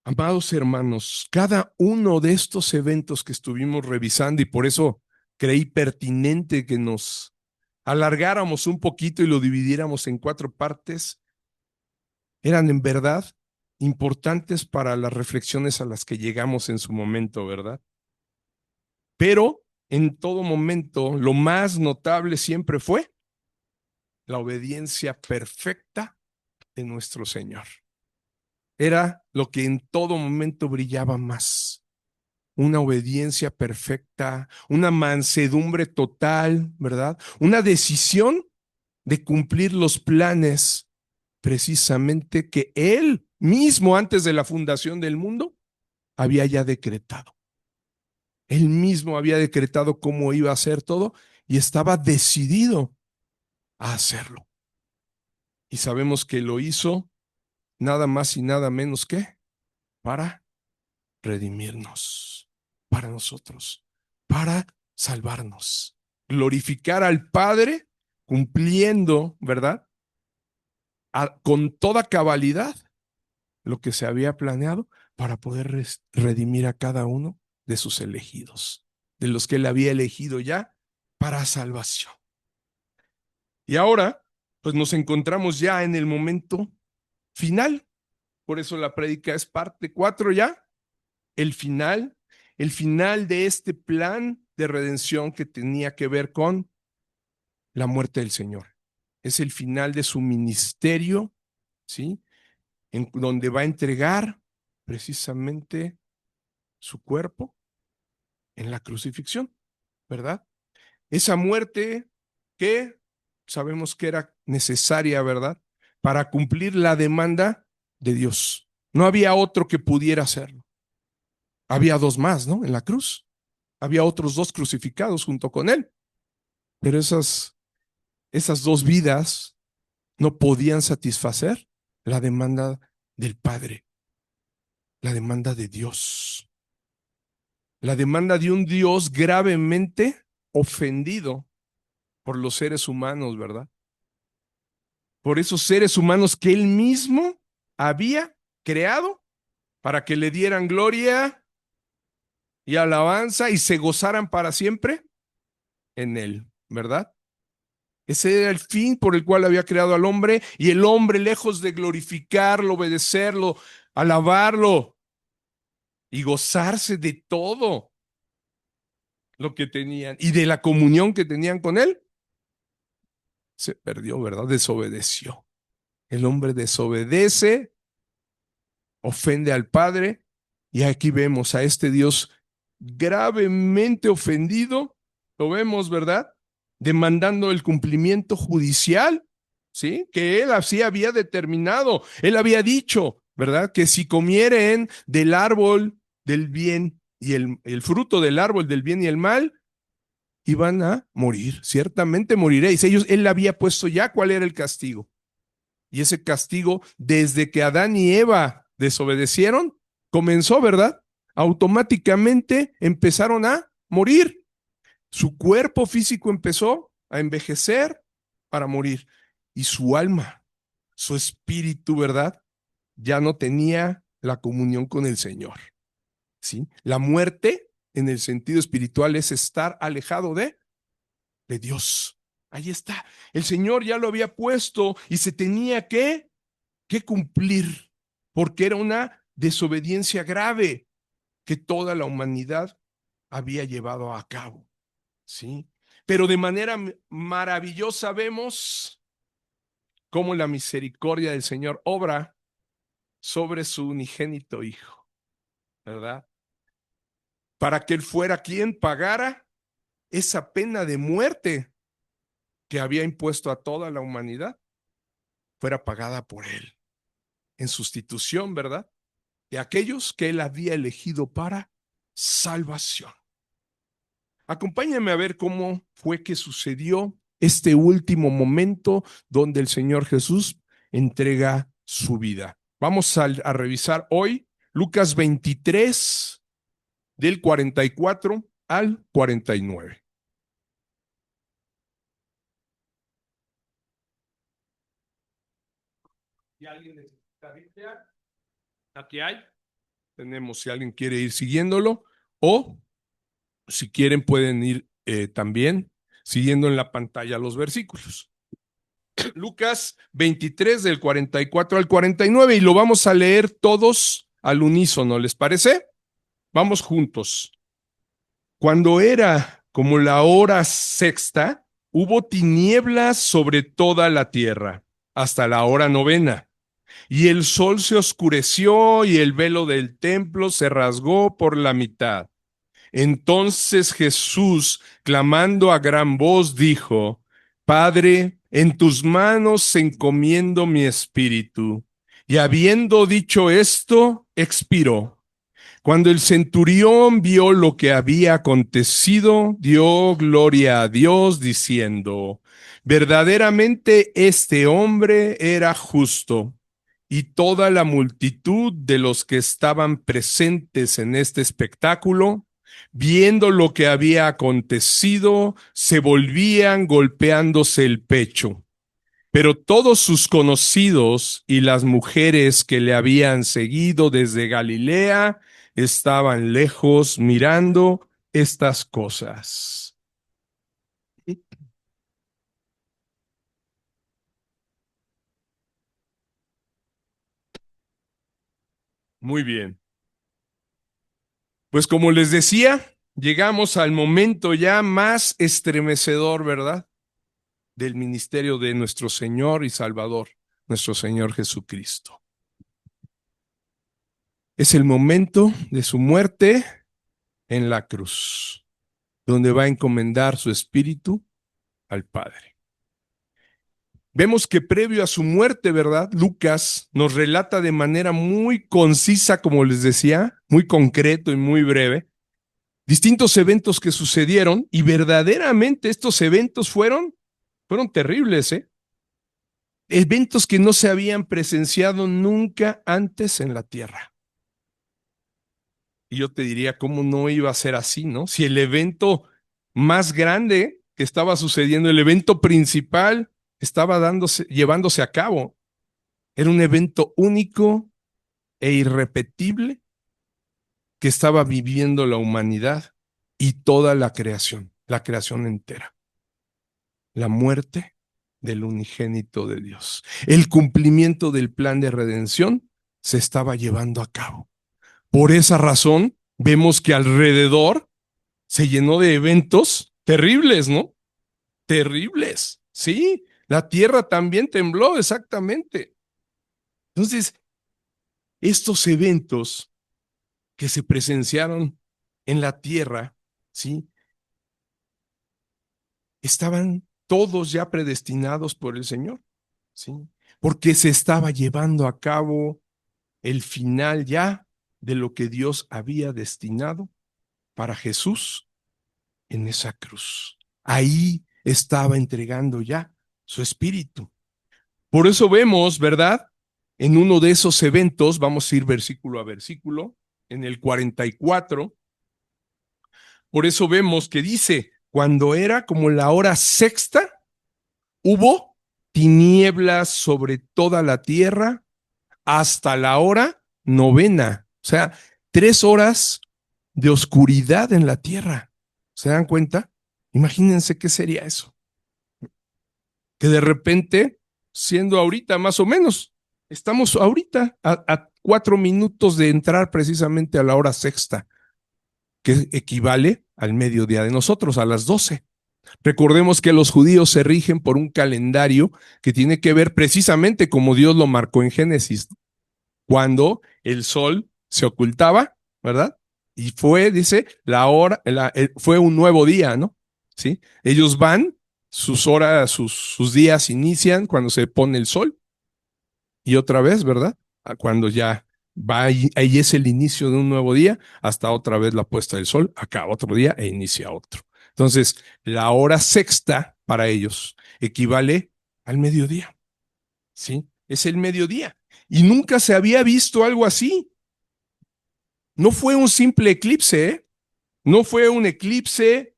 Amados hermanos, cada uno de estos eventos que estuvimos revisando, y por eso creí pertinente que nos alargáramos un poquito y lo dividiéramos en 4 partes, eran en verdad importantes para las reflexiones a las que llegamos en su momento, ¿verdad? Pero en todo momento, lo más notable siempre fue la obediencia perfecta de nuestro Señor. Era lo que en todo momento brillaba más. Una obediencia perfecta, una mansedumbre total, ¿verdad? Una decisión de cumplir los planes precisamente que Él mismo antes de la fundación del mundo había ya decretado. Él mismo había decretado cómo iba a hacer todo y estaba decidido a hacerlo. Y sabemos que lo hizo nada más y nada menos que para redimirnos, para nosotros, para salvarnos, glorificar al Padre cumpliendo, ¿verdad? Con toda cabalidad lo que se había planeado para poder redimir a cada uno de sus elegidos, de los que él había elegido ya para salvación. Y ahora, pues nos encontramos ya en el momento final. Por eso la prédica es parte 4 ya, el final, el final de este plan de redención que tenía que ver con la muerte del Señor. Es el final de su ministerio, ¿sí? En donde va a entregar precisamente su cuerpo en la crucifixión, ¿verdad? Esa muerte que sabemos que era necesaria, ¿verdad? Para cumplir la demanda de Dios. No había otro que pudiera hacerlo. Había dos más, ¿no? En la cruz. Había otros dos crucificados junto con él. Pero esas dos vidas no podían satisfacer la demanda del Padre, la demanda de Dios, la demanda de un Dios gravemente ofendido por los seres humanos, ¿verdad? Por esos seres humanos que él mismo había creado para que le dieran gloria y alabanza y se gozaran para siempre en él, ¿verdad? Ese era el fin por el cual había creado al hombre, y el hombre, lejos de glorificarlo, obedecerlo, alabarlo y gozarse de todo lo que tenían y de la comunión que tenían con él, se perdió, ¿verdad? Desobedeció. El hombre desobedece, ofende al Padre, y aquí vemos a este Dios gravemente ofendido, lo vemos, ¿verdad? Demandando el cumplimiento judicial, ¿sí? Que él así había determinado, él había dicho, ¿verdad? Que si comieren del árbol del bien y el fruto del árbol del bien y el mal, iban a morir, ciertamente moriréis. Él había puesto ya cuál era el castigo. Y ese castigo, desde que Adán y Eva desobedecieron, comenzó, ¿verdad? Automáticamente empezaron a morir. Su cuerpo físico empezó a envejecer para morir. Y su alma, su espíritu, ¿verdad? Ya no tenía la comunión con el Señor. ¿Sí? La muerte, en el sentido espiritual, es estar alejado de Dios. Ahí está. El Señor ya lo había puesto y se tenía que cumplir, porque era una desobediencia grave que toda la humanidad había llevado a cabo, ¿sí? Pero de manera maravillosa vemos cómo la misericordia del Señor obra sobre su unigénito Hijo, ¿verdad? Para que Él fuera quien pagara esa pena de muerte que había impuesto a toda la humanidad, fuera pagada por Él, en sustitución, ¿verdad? De aquellos que Él había elegido para salvación. Acompáñame a ver cómo fue que sucedió este último momento donde el Señor Jesús entrega su vida. Vamos a revisar hoy Lucas 23, del 44 al 49. ¿Y alguien necesita Biblia? Aquí hay. tenemos si alguien quiere ir siguiéndolo, o si quieren pueden ir también siguiendo en la pantalla los versículos. Lucas 23 del 44 al 49 y lo vamos a leer todos al unísono, ¿les parece? Vamos juntos. Cuando era como la hora sexta, hubo tinieblas sobre toda la tierra hasta la hora novena. Y el sol se oscureció y el velo del templo se rasgó por la mitad. Entonces Jesús, clamando a gran voz, dijo: Padre, en tus manos encomiendo mi espíritu. Y habiendo dicho esto, expiró. Cuando el centurión vio lo que había acontecido, dio gloria a Dios, diciendo: Verdaderamente este hombre era justo. Y toda la multitud de los que estaban presentes en este espectáculo, viendo lo que había acontecido, se volvían golpeándose el pecho. Pero todos sus conocidos y las mujeres que le habían seguido desde Galilea estaban lejos mirando estas cosas. Muy bien. Pues como les decía, llegamos al momento ya más estremecedor, ¿verdad? Del ministerio de nuestro Señor y Salvador, nuestro Señor Jesucristo. Es el momento de su muerte en la cruz, donde va a encomendar su espíritu al Padre. Vemos que previo a su muerte, ¿verdad? Lucas nos relata de manera muy concisa, como les decía, muy concreto y muy breve, distintos eventos que sucedieron y verdaderamente estos eventos fueron terribles, ¿eh? Eventos que no se habían presenciado nunca antes en la tierra. Y yo te diría, ¿cómo no iba a ser así, no? Si el evento más grande que estaba sucediendo, el evento principal, estaba llevándose a cabo. Era un evento único e irrepetible que estaba viviendo la humanidad y toda la creación entera. La muerte del unigénito de Dios. El cumplimiento del plan de redención se estaba llevando a cabo. Por esa razón, vemos que alrededor se llenó de eventos terribles, ¿no? Terribles, sí. La tierra también tembló, exactamente. Entonces, estos eventos que se presenciaron en la tierra, ¿sí? Estaban todos ya predestinados por el Señor, ¿sí? Porque se estaba llevando a cabo el final ya de lo que Dios había destinado para Jesús en esa cruz. Ahí estaba entregando ya su espíritu. Por eso vemos, ¿verdad? En uno de esos eventos, vamos a ir versículo a versículo, en el 44, por eso vemos que dice, cuando era como la hora sexta, hubo tinieblas sobre toda la tierra hasta la hora novena. O sea, 3 horas de oscuridad en la tierra. ¿Se dan cuenta? Imagínense qué sería eso. Que de repente, siendo ahorita más o menos, estamos ahorita a 4 minutos de entrar precisamente a la hora sexta, que equivale al mediodía de nosotros, a las 12. Recordemos que los judíos se rigen por un calendario que tiene que ver precisamente como Dios lo marcó en Génesis, cuando el sol se ocultaba, ¿verdad? Y fue, dice, fue un nuevo día, ¿no? ¿Sí? Ellos van, sus horas, sus días inician cuando se pone el sol y otra vez, ¿verdad? Cuando ya va ahí es el inicio de un nuevo día, hasta otra vez la puesta del sol, acaba otro día e inicia otro. Entonces, la hora sexta para ellos equivale al mediodía, ¿sí? Es el mediodía. Y nunca se había visto algo así. No fue un simple eclipse, ¿eh? No fue un eclipse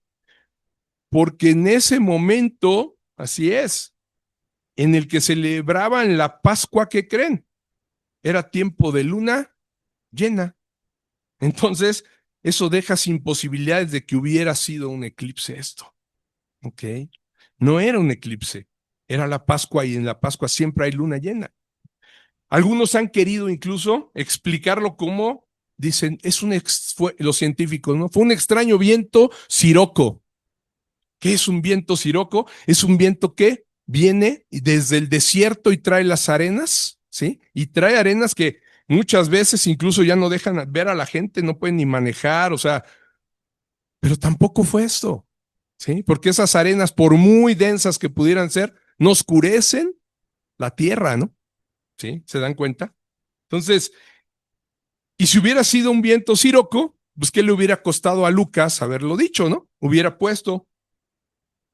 porque en ese momento, así es, en el que celebraban la Pascua, ¿qué creen? Era tiempo de luna llena. Entonces, eso deja sin posibilidades de que hubiera sido un eclipse esto. ¿Ok? No era un eclipse, era la Pascua y en la Pascua siempre hay luna llena. Algunos han querido incluso explicarlo como, dicen, los científicos, ¿no? Fue un extraño viento siroco. ¿Qué es un viento siroco? Es un viento que viene desde el desierto y trae las arenas, ¿sí? Y trae arenas que muchas veces incluso ya no dejan ver a la gente, no pueden ni manejar, o sea, pero tampoco fue esto, ¿sí? Porque esas arenas, por muy densas que pudieran ser, no oscurecen la tierra, ¿no? ¿Sí? ¿Se dan cuenta? Entonces, y si hubiera sido un viento siroco, pues ¿qué le hubiera costado a Lucas haberlo dicho, ¿no? Hubiera puesto,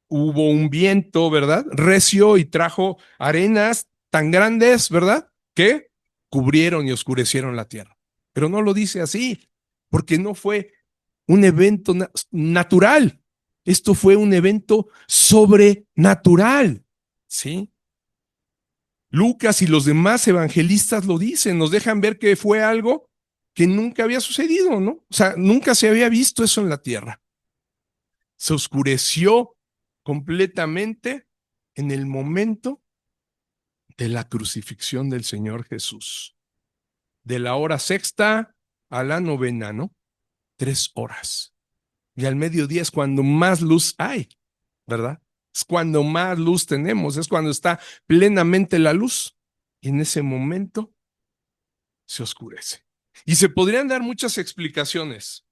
hubo un viento, ¿verdad? Recio y trajo arenas tan grandes, ¿verdad? Que cubrieron y oscurecieron la tierra. Pero no lo dice así, porque no fue un evento natural. Esto fue un evento sobrenatural, ¿sí? Lucas y los demás evangelistas lo dicen, nos dejan ver que fue algo que nunca había sucedido, ¿no? O sea, nunca se había visto eso en la tierra. Se oscureció completamente en el momento de la crucifixión del Señor Jesús. De la hora sexta a la novena, ¿no? 3 horas. Y al mediodía es cuando más luz hay, ¿verdad? Es cuando más luz tenemos, es cuando está plenamente la luz. Y en ese momento se oscurece. Y se podrían dar muchas explicaciones,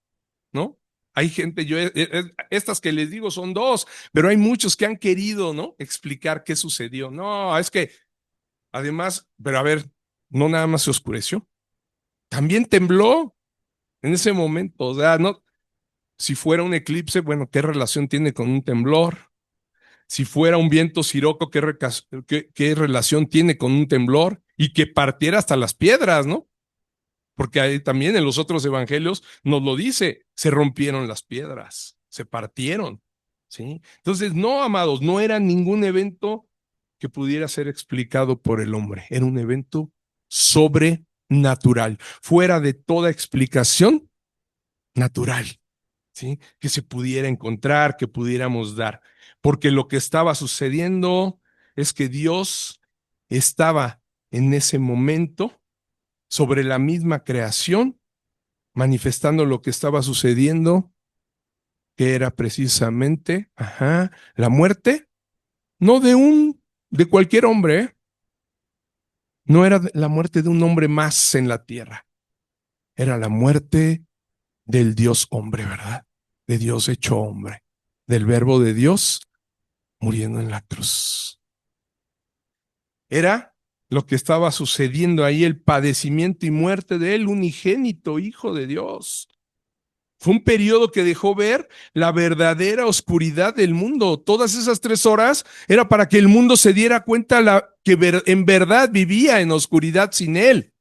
¿no? Hay gente, estas que les digo son dos, pero hay muchos que han querido, ¿no? Explicar qué sucedió. No, es que además, pero a ver, no nada más se oscureció, también tembló en ese momento. O sea, no, si fuera un eclipse, bueno, ¿qué relación tiene con un temblor? Si fuera un viento siroco, ¿qué relación tiene con un temblor? Y que partiera hasta las piedras, ¿no? Porque ahí también en los otros evangelios nos lo dice, se rompieron las piedras, se partieron, ¿sí? Entonces, no, amados, no era ningún evento que pudiera ser explicado por el hombre, era un evento sobrenatural, fuera de toda explicación natural, ¿sí? Que se pudiera encontrar, que pudiéramos dar, porque lo que estaba sucediendo es que Dios estaba en ese momento sobre la misma creación, manifestando lo que estaba sucediendo, que era precisamente, la muerte, no de cualquier hombre, ¿eh? No era la muerte de un hombre más en la tierra, era la muerte del Dios hombre, ¿verdad? De Dios hecho hombre, del verbo de Dios muriendo en la cruz. Era lo que estaba sucediendo ahí, el padecimiento y muerte de él, unigénito Hijo de Dios. Fue un periodo que dejó ver la verdadera oscuridad del mundo. Todas esas 3 horas era para que el mundo se diera cuenta que en verdad vivía en oscuridad sin él,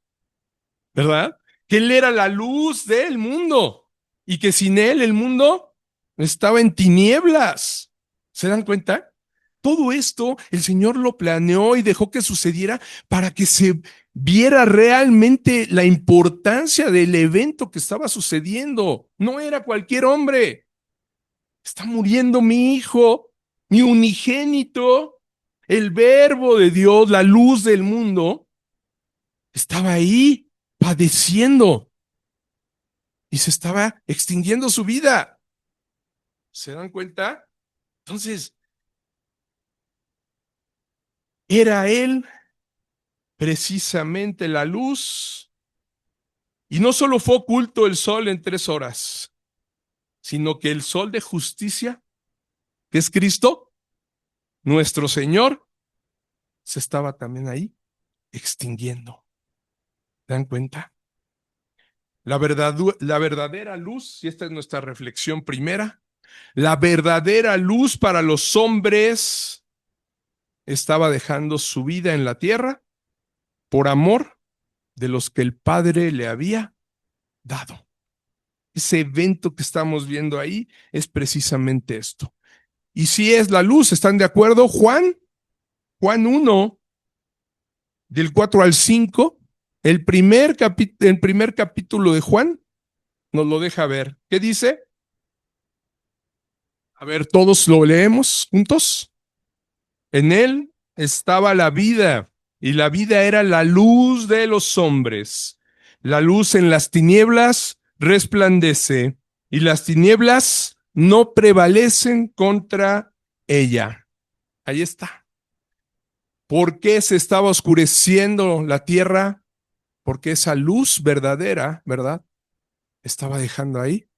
¿verdad? Que él era la luz del mundo y que sin él el mundo estaba en tinieblas. ¿Se dan cuenta? Todo esto el Señor lo planeó y dejó que sucediera para que se viera realmente la importancia del evento que estaba sucediendo. No era cualquier hombre. Está muriendo mi hijo, mi unigénito, el verbo de Dios, la luz del mundo. Estaba ahí padeciendo y se estaba extinguiendo su vida. ¿Se dan cuenta? Entonces, era él precisamente la luz. Y no solo fue oculto el sol en 3 horas, sino que el sol de justicia, que es Cristo, nuestro Señor, se estaba también ahí extinguiendo. ¿Se dan cuenta? La verdadera luz, y esta es nuestra reflexión primera, la verdadera luz para los hombres estaba dejando su vida en la tierra por amor de los que el Padre le había dado. Ese evento que estamos viendo ahí es precisamente esto. Y si es la luz, ¿están de acuerdo? Juan 1, del 4 al 5, el primer capítulo de Juan, nos lo deja ver. ¿Qué dice? A ver, todos lo leemos juntos. En él estaba la vida, y la vida era la luz de los hombres. La luz en las tinieblas resplandece, y las tinieblas no prevalecen contra ella. Ahí está. ¿Por qué se estaba oscureciendo la tierra? Porque esa luz verdadera, ¿verdad? Estaba dejando ahí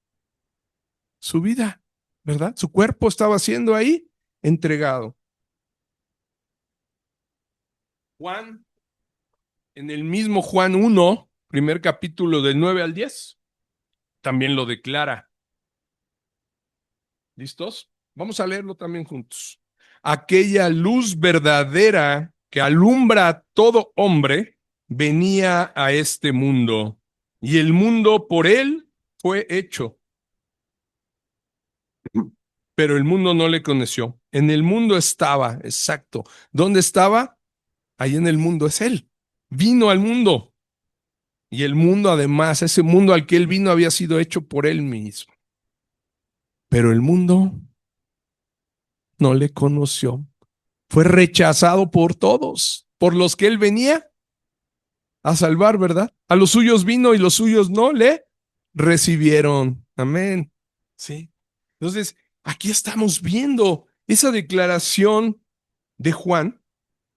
su vida, ¿verdad? Su cuerpo estaba siendo ahí entregado. Juan, en el mismo Juan 1, primer capítulo del 9 al 10, también lo declara. ¿Listos? Vamos a leerlo también juntos. Aquella luz verdadera que alumbra a todo hombre venía a este mundo, y el mundo por él fue hecho, pero el mundo no le conoció. En el mundo estaba, exacto. ¿Dónde estaba? Ahí en el mundo es él. Vino al mundo. Y el mundo, además, ese mundo al que él vino había sido hecho por él mismo. Pero el mundo no le conoció. Fue rechazado por todos, por los que él venía a salvar, ¿verdad? A los suyos vino y los suyos no le recibieron. Amén. Sí. Entonces, aquí estamos viendo esa declaración de Juan,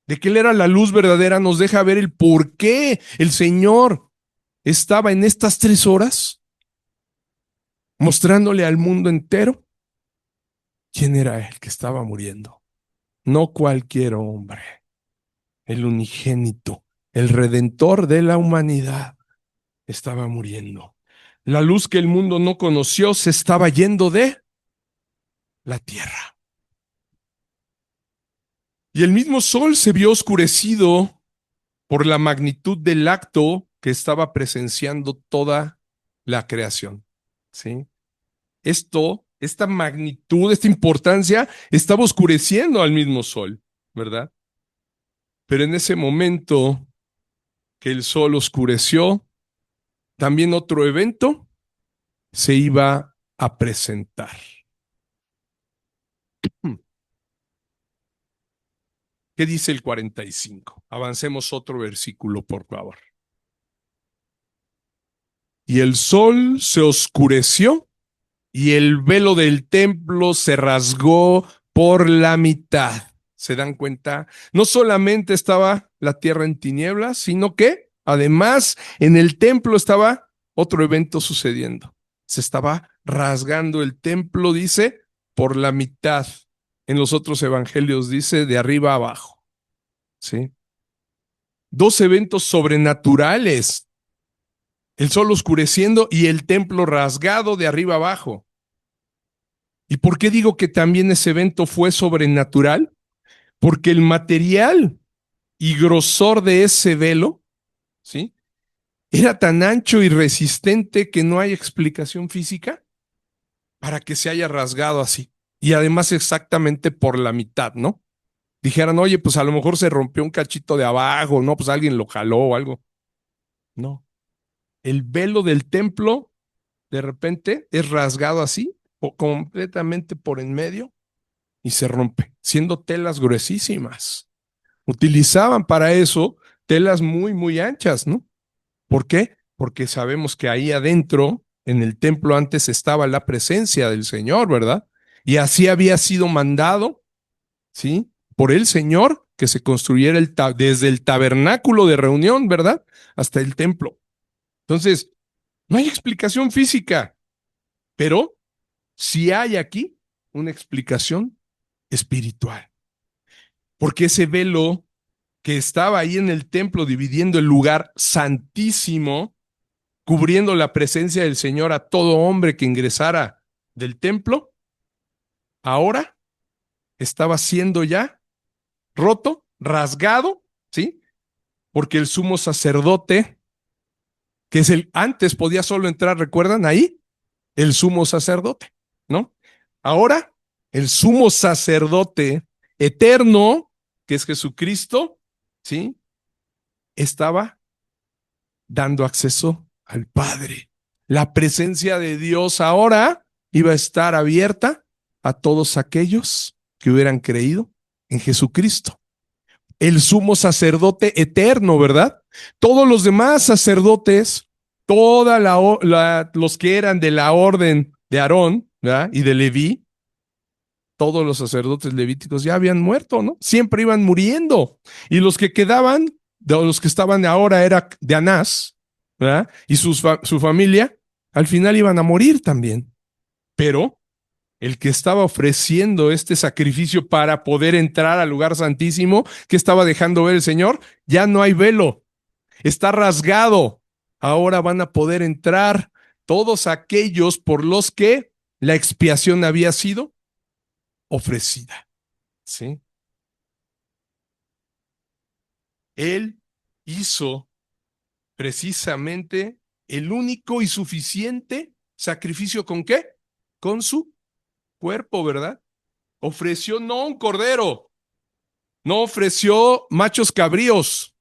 de que él era la luz verdadera, nos deja ver el por qué el Señor estaba en estas 3 horas mostrándole al mundo entero quién era él que estaba muriendo. No cualquier hombre, el unigénito, el redentor de la humanidad, estaba muriendo. La luz que el mundo no conoció se estaba yendo de la tierra. Y el mismo sol se vio oscurecido por la magnitud del acto que estaba presenciando toda la creación. ¿Sí? Esta magnitud, esta importancia, estaba oscureciendo al mismo sol, ¿verdad? Pero en ese momento que el sol oscureció, también otro evento se iba a presentar. ¿Qué dice el 45? Avancemos otro versículo, por favor. Y el sol se oscureció y el velo del templo se rasgó por la mitad. ¿Se dan cuenta? No solamente estaba la tierra en tinieblas, sino que además en el templo estaba otro evento sucediendo. Se estaba rasgando el templo, dice, por la mitad. En los otros evangelios dice de arriba a abajo. ¿Sí? 2 eventos sobrenaturales. El sol oscureciendo y el templo rasgado de arriba abajo. ¿Y por qué digo que también ese evento fue sobrenatural? Porque el material y grosor de ese velo, ¿sí? Era tan ancho y resistente que no hay explicación física para que se haya rasgado así. Y además exactamente por la mitad, ¿no? Dijeran, oye, pues a lo mejor se rompió un cachito de abajo, ¿no? Pues alguien lo jaló o algo. No. El velo del templo de repente es rasgado así, o completamente por en medio, y se rompe, siendo telas gruesísimas. Utilizaban para eso telas muy, muy anchas, ¿no? ¿Por qué? Porque sabemos que ahí adentro, en el templo antes estaba la presencia del Señor, ¿verdad? Y así había sido mandado, ¿sí? Por el Señor que se construyera desde el tabernáculo de reunión, ¿verdad? Hasta el templo. Entonces, no hay explicación física, pero sí hay aquí una explicación espiritual. Porque ese velo que estaba ahí en el templo dividiendo el lugar santísimo, cubriendo la presencia del Señor a todo hombre que ingresara del templo, ahora estaba siendo ya roto, rasgado, ¿sí? Porque el sumo sacerdote, que es antes podía solo entrar, ¿recuerdan ahí? El sumo sacerdote, ¿no? Ahora, el sumo sacerdote eterno, que es Jesucristo, ¿sí? Estaba dando acceso al Padre. La presencia de Dios ahora iba a estar abierta a todos aquellos que hubieran creído en Jesucristo, el sumo sacerdote eterno, ¿verdad? Todos los demás sacerdotes, los que eran de la orden de Aarón, ¿verdad? Y de Leví, todos los sacerdotes levíticos ya habían muerto, ¿no? Siempre iban muriendo. Y los que quedaban, de los que estaban ahora era de Anás, ¿verdad? Y su familia, al final iban a morir también. Pero el que estaba ofreciendo este sacrificio para poder entrar al lugar santísimo, que estaba dejando ver el Señor, ya no hay velo, está rasgado. Ahora van a poder entrar todos aquellos por los que la expiación había sido ofrecida. ¿Sí? Él hizo precisamente el único y suficiente sacrificio. ¿Con qué? Con su cuerpo, ¿verdad? Ofreció no un cordero, no ofreció machos cabríos,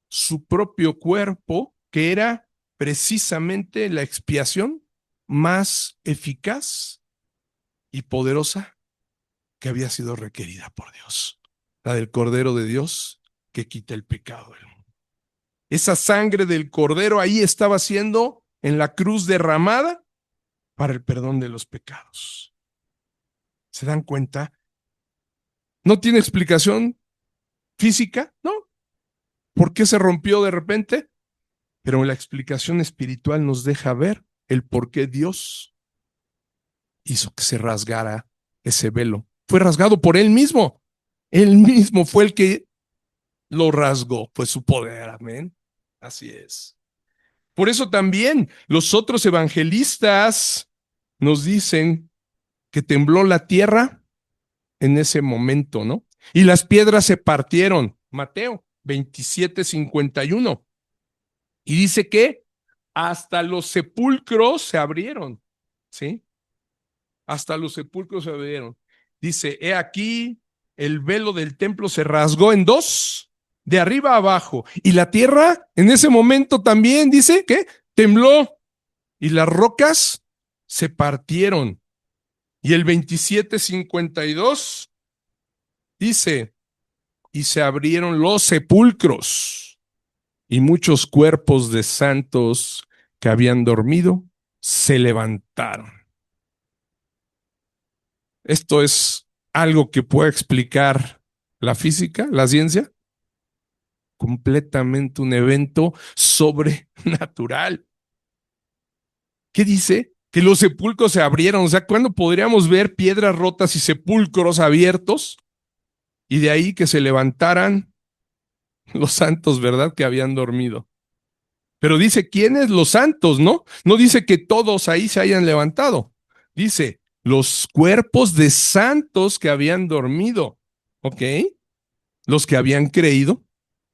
su propio cuerpo, que era precisamente la expiación más eficaz y poderosa que había sido requerida por Dios, la del Cordero de Dios que quita el pecado del mundo. Esa sangre del Cordero ahí estaba siendo en la cruz derramada para el perdón de los pecados. ¿Se dan cuenta? ¿No tiene explicación física? No. ¿Por qué se rompió de repente? Pero la explicación espiritual nos deja ver el por qué Dios hizo que se rasgara ese velo. Fue rasgado por Él mismo. Él mismo fue el que lo rasgó. Fue su poder. Amén. Así es. Por eso también los otros evangelistas nos dicen que tembló la tierra en ese momento, ¿no? Y las piedras se partieron. Mateo 27:51. Y dice que hasta los sepulcros se abrieron, ¿sí? Hasta los sepulcros se abrieron. Dice, he aquí, el velo del templo se rasgó en dos, de arriba a abajo. Y la tierra en ese momento también, dice, que tembló. Y las rocas se partieron. Y el 27:52 dice, y se abrieron los sepulcros. Y muchos cuerpos de santos que habían dormido se levantaron. Esto es algo que puede explicar la física, la ciencia, completamente un evento sobrenatural. ¿Qué dice? Que los sepulcros se abrieron. O sea, ¿cuándo podríamos ver piedras rotas y sepulcros abiertos? Y de ahí que se levantaran los santos, ¿verdad? Que habían dormido. Pero dice, ¿quiénes? Los santos, ¿no? No dice que todos ahí se hayan levantado. Dice, los cuerpos de santos que habían dormido, ¿ok? Los que habían creído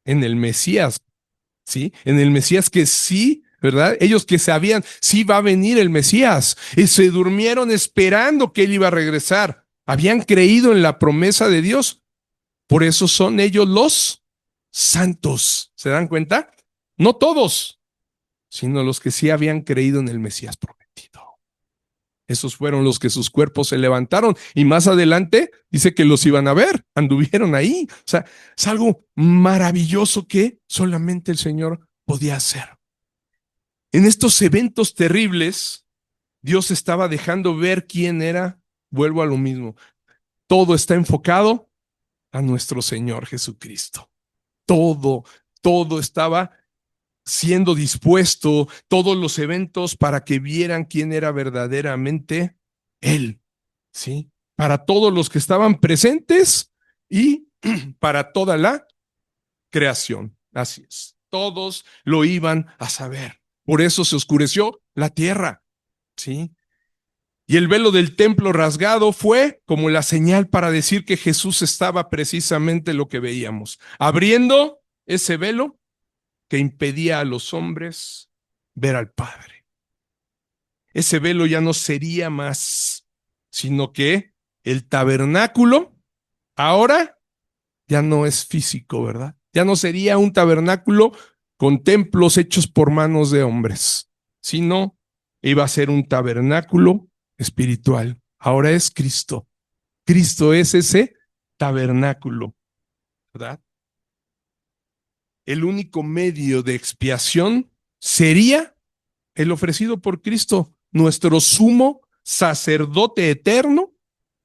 en el Mesías, ¿sí? En el Mesías que sí, ¿verdad? Ellos que sabían, sí va a venir el Mesías. Y se durmieron esperando que él iba a regresar. Habían creído en la promesa de Dios. Por eso son ellos los santos. ¿Se dan cuenta? No todos, sino los que sí habían creído en el Mesías prometido. Esos fueron los que sus cuerpos se levantaron y más adelante dice que los iban a ver, anduvieron ahí. O sea, es algo maravilloso que solamente el Señor podía hacer. En estos eventos terribles, Dios estaba dejando ver quién era. Vuelvo a lo mismo. Todo está enfocado a nuestro Señor Jesucristo. Todo estaba siendo dispuesto, todos los eventos para que vieran quién era verdaderamente Él, ¿sí? Para todos los que estaban presentes y para toda la creación. Así es. Todos lo iban a saber. Por eso se oscureció la tierra, ¿sí? Y el velo del templo rasgado fue como la señal para decir que Jesús estaba precisamente lo que veíamos, abriendo ese velo que impedía a los hombres ver al Padre. Ese velo ya no sería más, sino que el tabernáculo ahora ya no es físico, ¿verdad? Ya no sería un tabernáculo con templos hechos por manos de hombres, sino Iba a ser un tabernáculo espiritual. Ahora es Cristo. Cristo es ese tabernáculo, ¿verdad? El único medio de expiación sería el ofrecido por Cristo, nuestro sumo sacerdote eterno,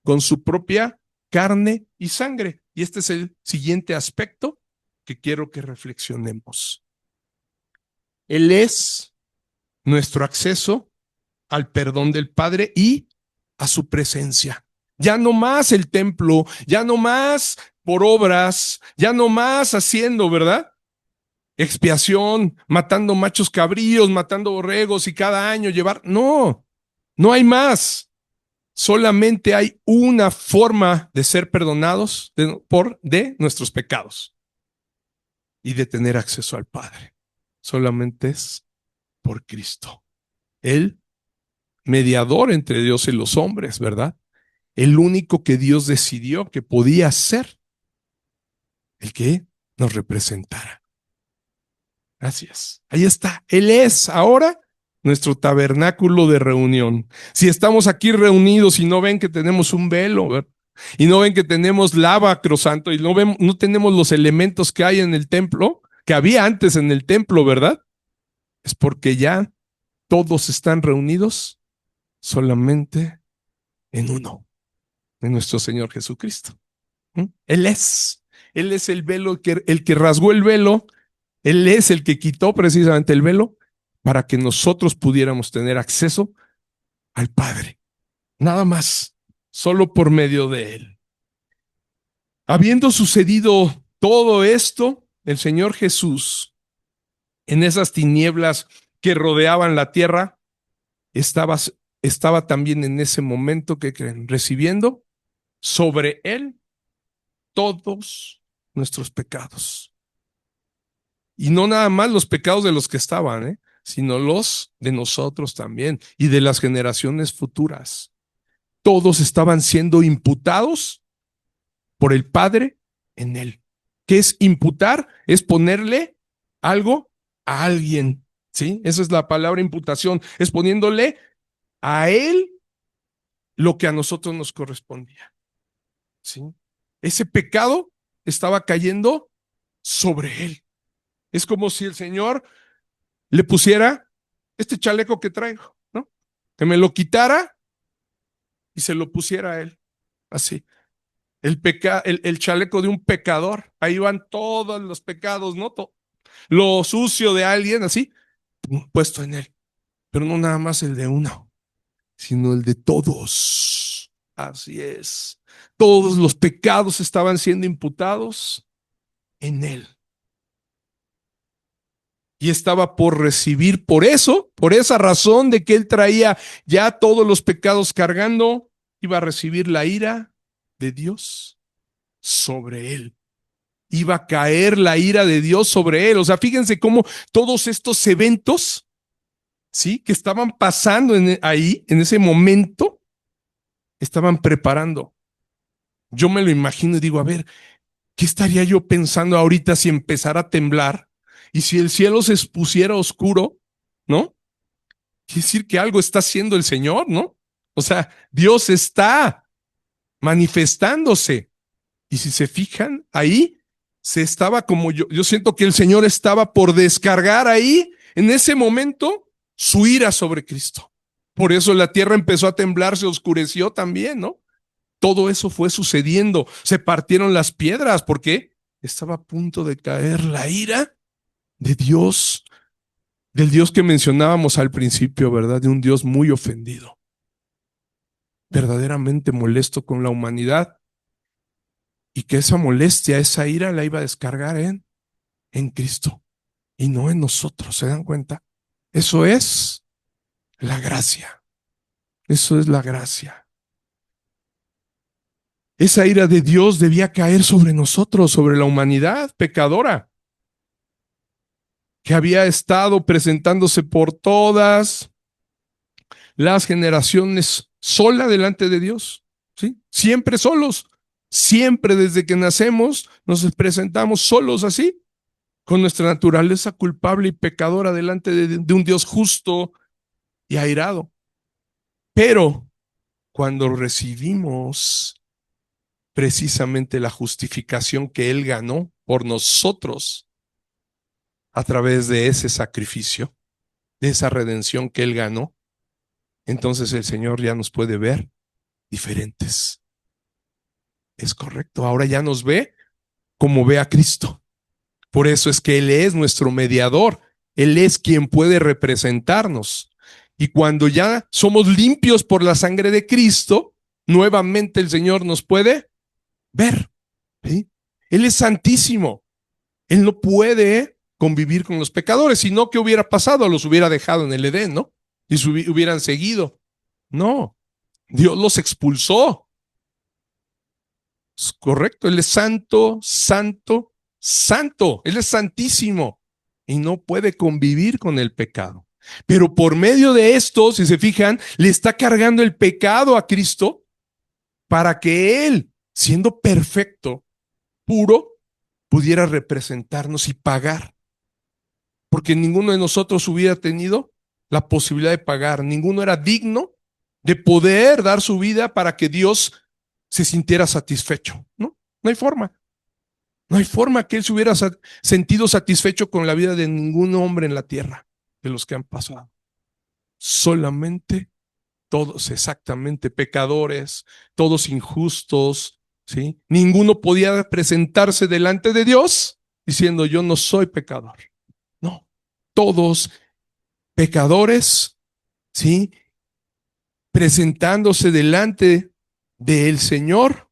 con su propia carne y sangre. Y este es el siguiente aspecto que quiero que reflexionemos. Él es nuestro acceso al perdón del Padre y a su presencia. Ya no más el templo, ya no más por obras, ya no más haciendo, ¿verdad? Expiación, matando machos cabríos, matando borregos y cada año llevar. No, no hay más. Solamente hay una forma de ser perdonados de nuestros pecados y de tener acceso al Padre. Solamente es por Cristo. El mediador entre Dios y los hombres, ¿verdad? El único que Dios decidió que podía ser el que nos representara. Gracias. Ahí está. Él es ahora nuestro tabernáculo de reunión. Si estamos aquí reunidos y no ven que tenemos un velo, ¿verdad? Y no ven que tenemos lava crosanto y no tenemos los elementos que hay en el templo, que había antes en el templo, ¿verdad? Es porque ya todos están reunidos solamente en uno, en nuestro Señor Jesucristo. Él es el velo, el que rasgó el velo. Él es el que quitó precisamente el velo para que nosotros pudiéramos tener acceso al Padre. Nada más, solo por medio de Él. Habiendo sucedido todo esto, el Señor Jesús, en esas tinieblas que rodeaban la tierra, estaba también en ese momento, que creen, recibiendo sobre Él todos nuestros pecados. Y no nada más los pecados de los que estaban, sino los de nosotros también y de las generaciones futuras. Todos estaban siendo imputados por el Padre en Él. ¿Qué es imputar? Es ponerle algo a alguien, ¿sí? Esa es la palabra imputación, es poniéndole a Él lo que a nosotros nos correspondía, ¿sí? Ese pecado estaba cayendo sobre Él. Es como si el Señor le pusiera este chaleco que traigo, ¿no? Que me lo quitara y se lo pusiera a Él, así. El chaleco de un pecador, ahí van todos los pecados, ¿no? Lo sucio de alguien, así, puesto en Él. Pero no nada más el de uno, sino el de todos. Así es. Todos los pecados estaban siendo imputados en Él. Y estaba por recibir, por esa razón de que Él traía ya todos los pecados cargando, iba a recibir la ira de Dios sobre Él. Iba a caer la ira de Dios sobre Él. O sea, fíjense cómo todos estos eventos, ¿sí?, que estaban pasando ahí, en ese momento, estaban preparando. Yo me lo imagino y digo, a ver, ¿qué estaría yo pensando ahorita si empezara a temblar? Y si el cielo se pusiera oscuro, ¿no? Quiere decir que algo está haciendo el Señor, ¿no? O sea, Dios está manifestándose. Y si se fijan, ahí se estaba como yo siento que el Señor estaba por descargar ahí, en ese momento, su ira sobre Cristo. Por eso la tierra empezó a temblar, se oscureció también, ¿no? Todo eso fue sucediendo. Se partieron las piedras porque estaba a punto de caer la ira de Dios, del Dios que mencionábamos al principio, ¿verdad? De un Dios muy ofendido, verdaderamente molesto con la humanidad, y que esa molestia, esa ira la iba a descargar en Cristo y no en nosotros. ¿Se dan cuenta? Eso es la gracia. Eso es la gracia. Esa ira de Dios debía caer sobre nosotros, sobre la humanidad pecadora, que había estado presentándose por todas las generaciones sola delante de Dios, ¿sí? Siempre solos, siempre desde que nacemos nos presentamos solos así, con nuestra naturaleza culpable y pecadora delante de un Dios justo y airado. Pero cuando recibimos precisamente la justificación que Él ganó por nosotros a través de ese sacrificio, de esa redención que Él ganó, entonces el Señor ya nos puede ver diferentes. Es correcto, ahora ya nos ve como ve a Cristo. Por eso es que Él es nuestro mediador. Él es quien puede representarnos. Y cuando ya somos limpios por la sangre de Cristo, nuevamente el Señor nos puede ver. ¿Sí? Él es santísimo. Él no puede convivir con los pecadores, sino que hubiera pasado, los hubiera dejado en el Edén, ¿no? Y hubieran seguido. No, Dios los expulsó. Es correcto, Él es santo, santo, santo. Él es santísimo y no puede convivir con el pecado. Pero por medio de esto, si se fijan, le está cargando el pecado a Cristo para que Él, siendo perfecto, puro, pudiera representarnos y pagar. Porque ninguno de nosotros hubiera tenido la posibilidad de pagar. Ninguno era digno de poder dar su vida para que Dios se sintiera satisfecho. No, no hay forma. No hay forma que Él se hubiera sentido satisfecho con la vida de ningún hombre en la tierra, de los que han pasado. Solamente todos exactamente pecadores, todos injustos, ¿sí? Ninguno podía presentarse delante de Dios diciendo yo no soy pecador. No, todos pecadores, ¿sí? Presentándose delante del Señor,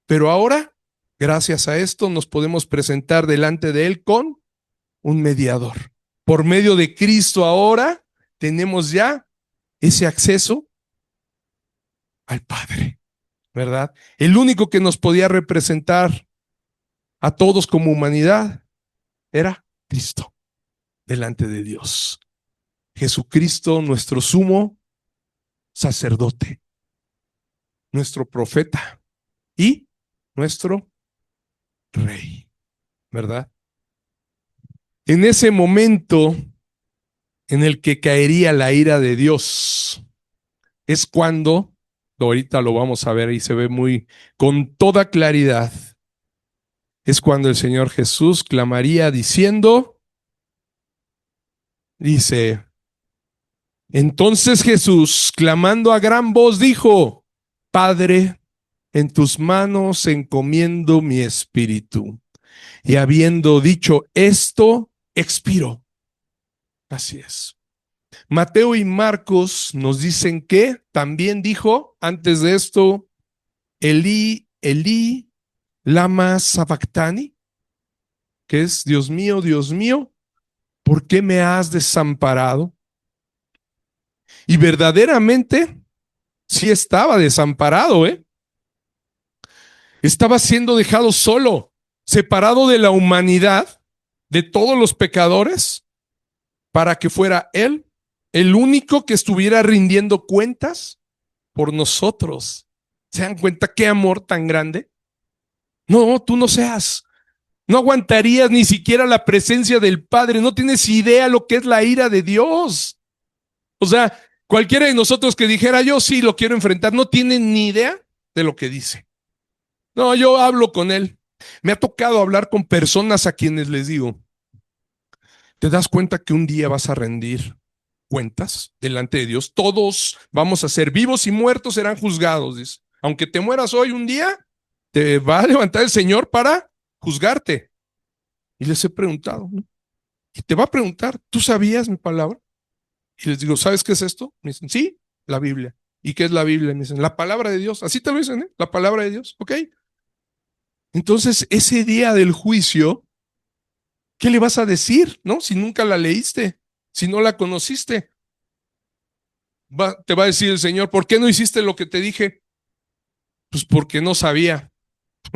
pero ahora, gracias a esto, nos podemos presentar delante de Él con un mediador. Por medio de Cristo ahora tenemos ya ese acceso al Padre, ¿verdad? El único que nos podía representar a todos como humanidad era Cristo delante de Dios. Jesucristo, nuestro sumo sacerdote, nuestro profeta y nuestro rey, ¿verdad? En ese momento en el que caería la ira de Dios, es cuando, ahorita lo vamos a ver y se ve muy con toda claridad, es cuando el Señor Jesús clamaría diciendo, dice, entonces Jesús, clamando a gran voz, dijo, Padre, en tus manos encomiendo mi espíritu. Y habiendo dicho esto, expiró. Así es. Mateo y Marcos nos dicen que también dijo antes de esto, Elí, Elí, lama sabactani, que es Dios mío, ¿por qué me has desamparado? Y verdaderamente sí estaba desamparado, Estaba siendo dejado solo, separado de la humanidad, de todos los pecadores, para que fuera Él el único que estuviera rindiendo cuentas por nosotros. ¿Se dan cuenta qué amor tan grande? No, tú no seas. No aguantarías ni siquiera la presencia del Padre. No tienes idea lo que es la ira de Dios. O sea, cualquiera de nosotros que dijera yo sí lo quiero enfrentar, no tiene ni idea de lo que dice. No, yo hablo con Él. Me ha tocado hablar con personas a quienes les digo, ¿te das cuenta que un día vas a rendir cuentas delante de Dios? Todos vamos a ser vivos y muertos serán juzgados, dice. Aunque te mueras hoy un día, te va a levantar el Señor para juzgarte. Y les he preguntado, ¿no? Y te va a preguntar, ¿tú sabías mi palabra? Y les digo, ¿sabes qué es esto? Me dicen, sí, la Biblia. ¿Y qué es la Biblia? Me dicen, la palabra de Dios. Así te lo dicen, la palabra de Dios. Ok. Entonces, ese día del juicio, ¿qué le vas a decir? ¿No? Si nunca la leíste, si no la conociste. Te va a decir el Señor, ¿por qué no hiciste lo que te dije? Pues porque no sabía.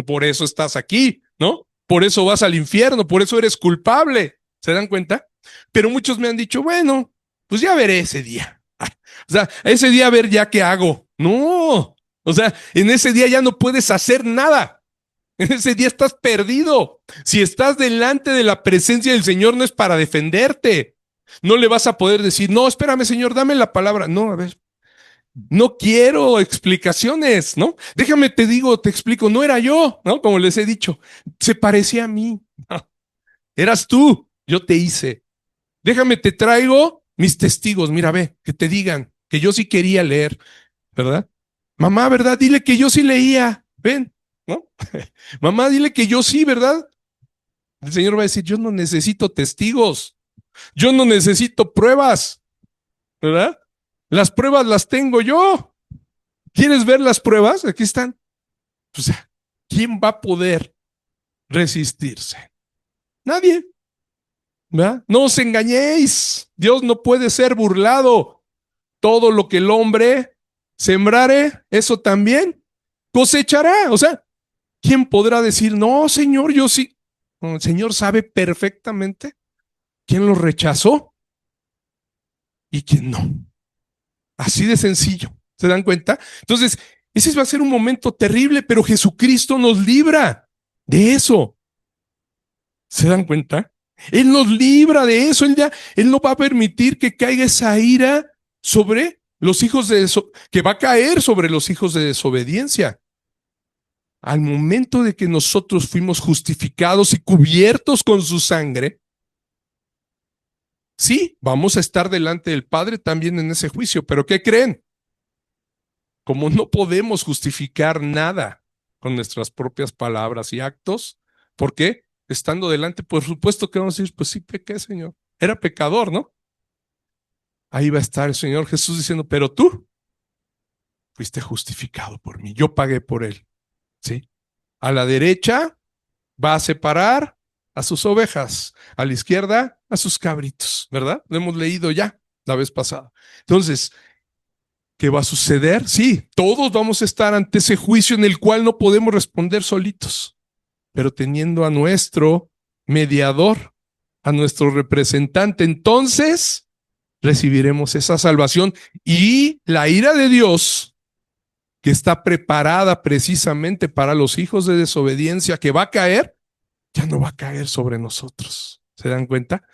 Por eso estás aquí, ¿no? Por eso vas al infierno, por eso eres culpable. ¿Se dan cuenta? Pero muchos me han dicho, bueno, pues ya veré ese día. O sea, ese día a ver ya qué hago. No, o sea, en ese día ya no puedes hacer nada. En ese día estás perdido. Si estás delante de la presencia del Señor no es para defenderte. No le vas a poder decir, no, espérame, Señor, dame la palabra. No, a ver, no quiero explicaciones, ¿no? Déjame, te digo, te explico, no era yo, ¿no? Como les he dicho, se parecía a mí. No, eras tú, yo te hice. Déjame, te traigo mis testigos, mira, ve, que te digan que yo sí quería leer, ¿verdad? Mamá, ¿verdad? Dile que yo sí leía, ven, ¿no? Mamá, dile que yo sí, ¿verdad? El Señor va a decir, yo no necesito testigos, yo no necesito pruebas, ¿verdad? Las pruebas las tengo yo. ¿Quieres ver las pruebas? Aquí están. O sea, ¿quién va a poder resistirse? Nadie, ¿verdad? No os engañéis. Dios no puede ser burlado. Todo lo que el hombre sembrare, eso también cosechará. O sea, ¿quién podrá decir, no, Señor, yo sí? No, el Señor sabe perfectamente quién lo rechazó y quién no. Así de sencillo. ¿Se dan cuenta? Entonces, ese va a ser un momento terrible, pero Jesucristo nos libra de eso. ¿Se dan cuenta? Él nos libra de eso. Él no va a permitir que caiga esa ira sobre los hijos que va a caer sobre los hijos de desobediencia. Al momento de que nosotros fuimos justificados y cubiertos con su sangre, sí, vamos a estar delante del Padre también en ese juicio, pero ¿qué creen? Como no podemos justificar nada con nuestras propias palabras y actos, ¿por qué? Estando delante, por supuesto que vamos a decir, pues sí, pequé, Señor. Era pecador, ¿no? Ahí va a estar el Señor Jesús diciendo, pero tú fuiste justificado por mí, yo pagué por él, ¿sí? A la derecha va a separar a sus ovejas, a la izquierda a sus cabritos, ¿verdad? Lo hemos leído ya la vez pasada. Entonces, ¿qué va a suceder? Sí, todos vamos a estar ante ese juicio en el cual no podemos responder solitos, pero teniendo a nuestro mediador, a nuestro representante, entonces recibiremos esa salvación y la ira de Dios que está preparada precisamente para los hijos de desobediencia que va a caer, ya no va a caer sobre nosotros. ¿Se dan cuenta?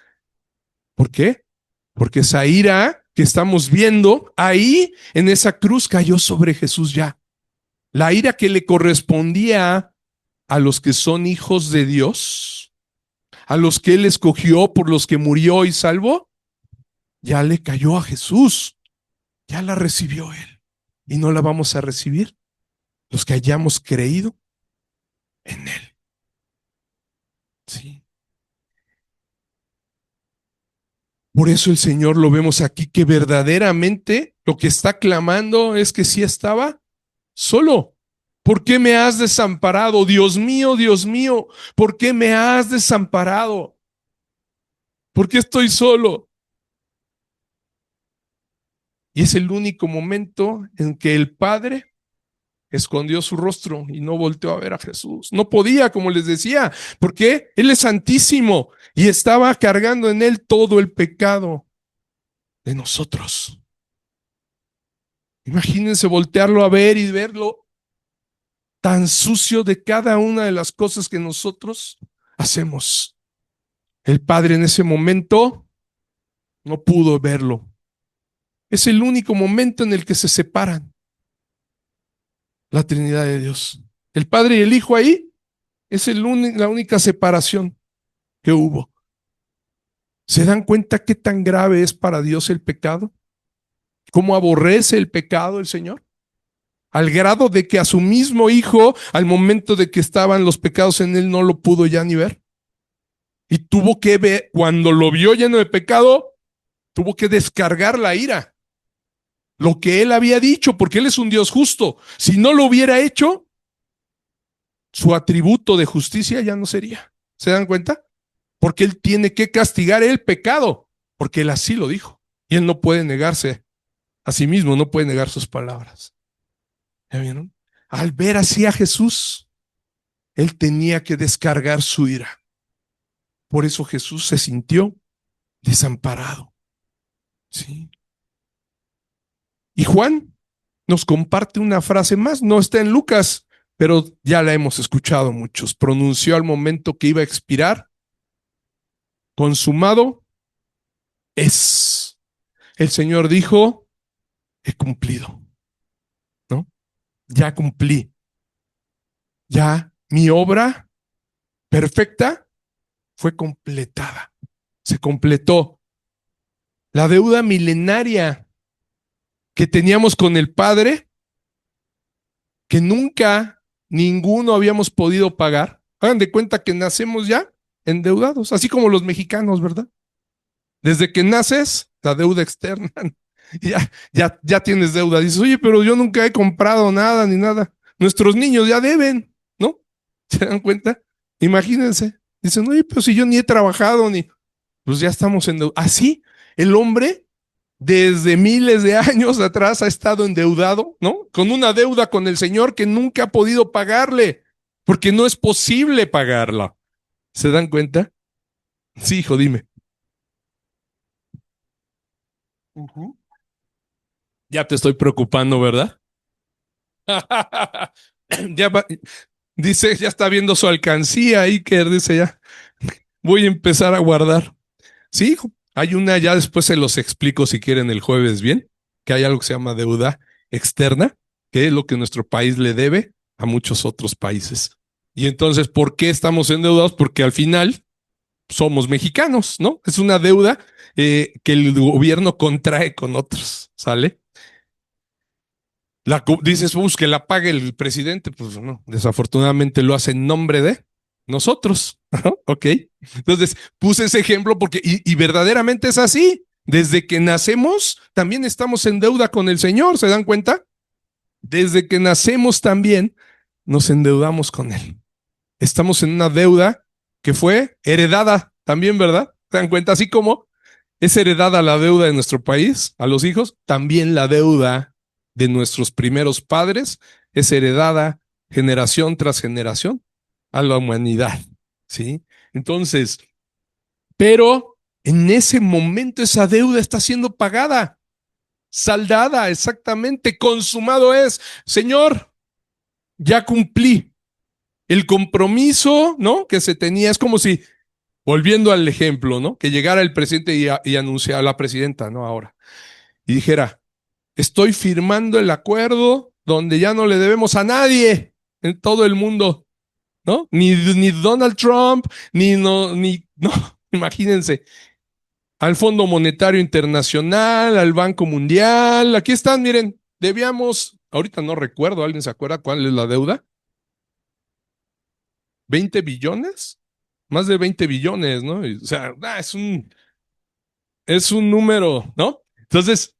¿Por qué? Porque esa ira que estamos viendo ahí en esa cruz cayó sobre Jesús ya. La ira que le correspondía a los que son hijos de Dios, a los que Él escogió, por los que murió y salvó, ya le cayó a Jesús, ya la recibió Él. Y no la vamos a recibir los que hayamos creído en Él. Sí. Por eso el Señor lo vemos aquí, que verdaderamente lo que está clamando es que sí estaba solo. ¿Por qué me has desamparado? Dios mío, ¿por qué me has desamparado? ¿Por qué estoy solo? Y es el único momento en que el Padre escondió su rostro y no volteó a ver a Jesús. No podía, como les decía, porque Él es santísimo y estaba cargando en Él todo el pecado de nosotros. Imagínense voltearlo a ver y verlo tan sucio de cada una de las cosas que nosotros hacemos. El Padre en ese momento no pudo verlo. Es el único momento en el que se separan la Trinidad de Dios. El Padre y el Hijo ahí es la única separación que hubo. ¿Se dan cuenta qué tan grave es para Dios el pecado? ¿Cómo aborrece el pecado el Señor? Al grado de que a su mismo Hijo, al momento de que estaban los pecados en él, no lo pudo ya ni ver. Y tuvo que ver, cuando lo vio lleno de pecado, tuvo que descargar la ira. Lo que él había dicho, porque él es un Dios justo. Si no lo hubiera hecho, su atributo de justicia ya no sería. ¿Se dan cuenta? Porque él tiene que castigar el pecado, porque él así lo dijo. Y él no puede negarse a sí mismo, no puede negar sus palabras. ¿Ya vieron? Al ver así a Jesús, él tenía que descargar su ira. Por eso Jesús se sintió desamparado. ¿Sí? Y Juan nos comparte una frase más, no está en Lucas, pero ya la hemos escuchado muchos. Pronunció al momento que iba a expirar, consumado es. El Señor dijo, he cumplido, ¿no? Ya cumplí. Ya mi obra perfecta fue completada. Se completó. La deuda milenaria que teníamos con el Padre, que nunca ninguno habíamos podido pagar. Hagan de cuenta que nacemos ya endeudados, así como los mexicanos, ¿verdad? Desde que naces, la deuda externa, ya tienes deuda. Dices, oye, pero yo nunca he comprado nada ni nada. Nuestros niños ya deben, ¿no? ¿Se dan cuenta? Imagínense. Dicen, oye, pero si yo ni he trabajado, ni. Pues ya estamos en deuda. Así, el hombre desde miles de años atrás ha estado endeudado, ¿no? Con una deuda con el Señor que nunca ha podido pagarle, porque no es posible pagarla. ¿Se dan cuenta? Sí, hijo, dime. Ujú. Ya te estoy preocupando, ¿verdad? ya va, dice, ya está viendo su alcancía, Iker, dice ya, voy a empezar a guardar. Sí, hijo, hay una, ya después se los explico si quieren el jueves, bien, que hay algo que se llama deuda externa, que es lo que nuestro país le debe a muchos otros países. Y entonces, ¿por qué estamos endeudados? Porque al final somos mexicanos, ¿no? Es una deuda que el gobierno contrae con otros, ¿sale? Dices, que la pague el presidente, pues no, desafortunadamente lo hace en nombre de nosotros, ¿no? Ok. Entonces, puse ese ejemplo porque, y verdaderamente es así. Desde que nacemos, también estamos en deuda con el Señor, ¿se dan cuenta? Desde que nacemos también nos endeudamos con Él. Estamos en una deuda que fue heredada también, ¿verdad? ¿Se dan cuenta? Así como es heredada la deuda de nuestro país a los hijos, también la deuda de nuestros primeros padres es heredada generación tras generación a la humanidad, ¿sí? Entonces, pero en ese momento esa deuda está siendo pagada, saldada, exactamente, consumado es. Señor, ya cumplí el compromiso, ¿no? Que se tenía, es como si, volviendo al ejemplo, ¿no? Que llegara el presidente y anunciara a la presidenta, ¿no? Ahora, y dijera, estoy firmando el acuerdo donde ya no le debemos a nadie en todo el mundo, ¿no? Ni Donald Trump, no, imagínense, al Fondo Monetario Internacional, al Banco Mundial, aquí están, miren, debíamos, ahorita no recuerdo, ¿alguien se acuerda cuál es la deuda? ¿20 billones? Más de 20 billones, ¿no? O sea, es un número, ¿no? Entonces,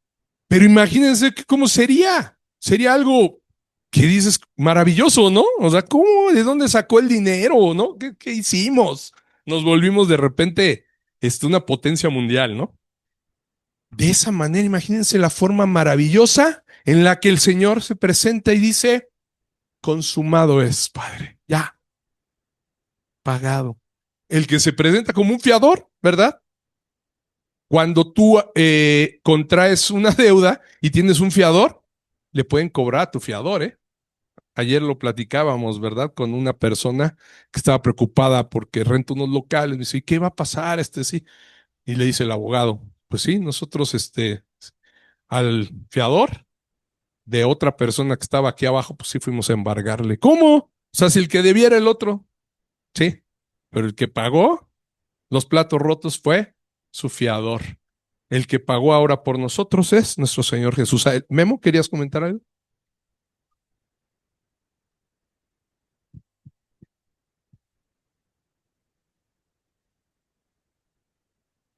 pero imagínense cómo sería. Sería algo que dices maravilloso, ¿no? O sea, ¿cómo? ¿De dónde sacó el dinero? ¿No? ¿Qué hicimos? Nos volvimos de repente una potencia mundial, ¿no? De esa manera, imagínense la forma maravillosa en la que el Señor se presenta y dice, consumado es, Padre, ya, pagado. El que se presenta como un fiador, ¿verdad? Cuando tú contraes una deuda y tienes un fiador, le pueden cobrar a tu fiador, ¿eh? Ayer lo platicábamos, ¿verdad? Con una persona que estaba preocupada porque renta unos locales. Me dice, ¿y qué va a pasar? Sí. Y le dice el abogado, pues sí, nosotros, al fiador de otra persona que estaba aquí abajo, pues sí fuimos a embargarle. ¿Cómo? O sea, si el que debiera el otro, sí, pero el que pagó los platos rotos fue su fiador. El que pagó ahora por nosotros es nuestro Señor Jesús. Memo, ¿querías comentar algo?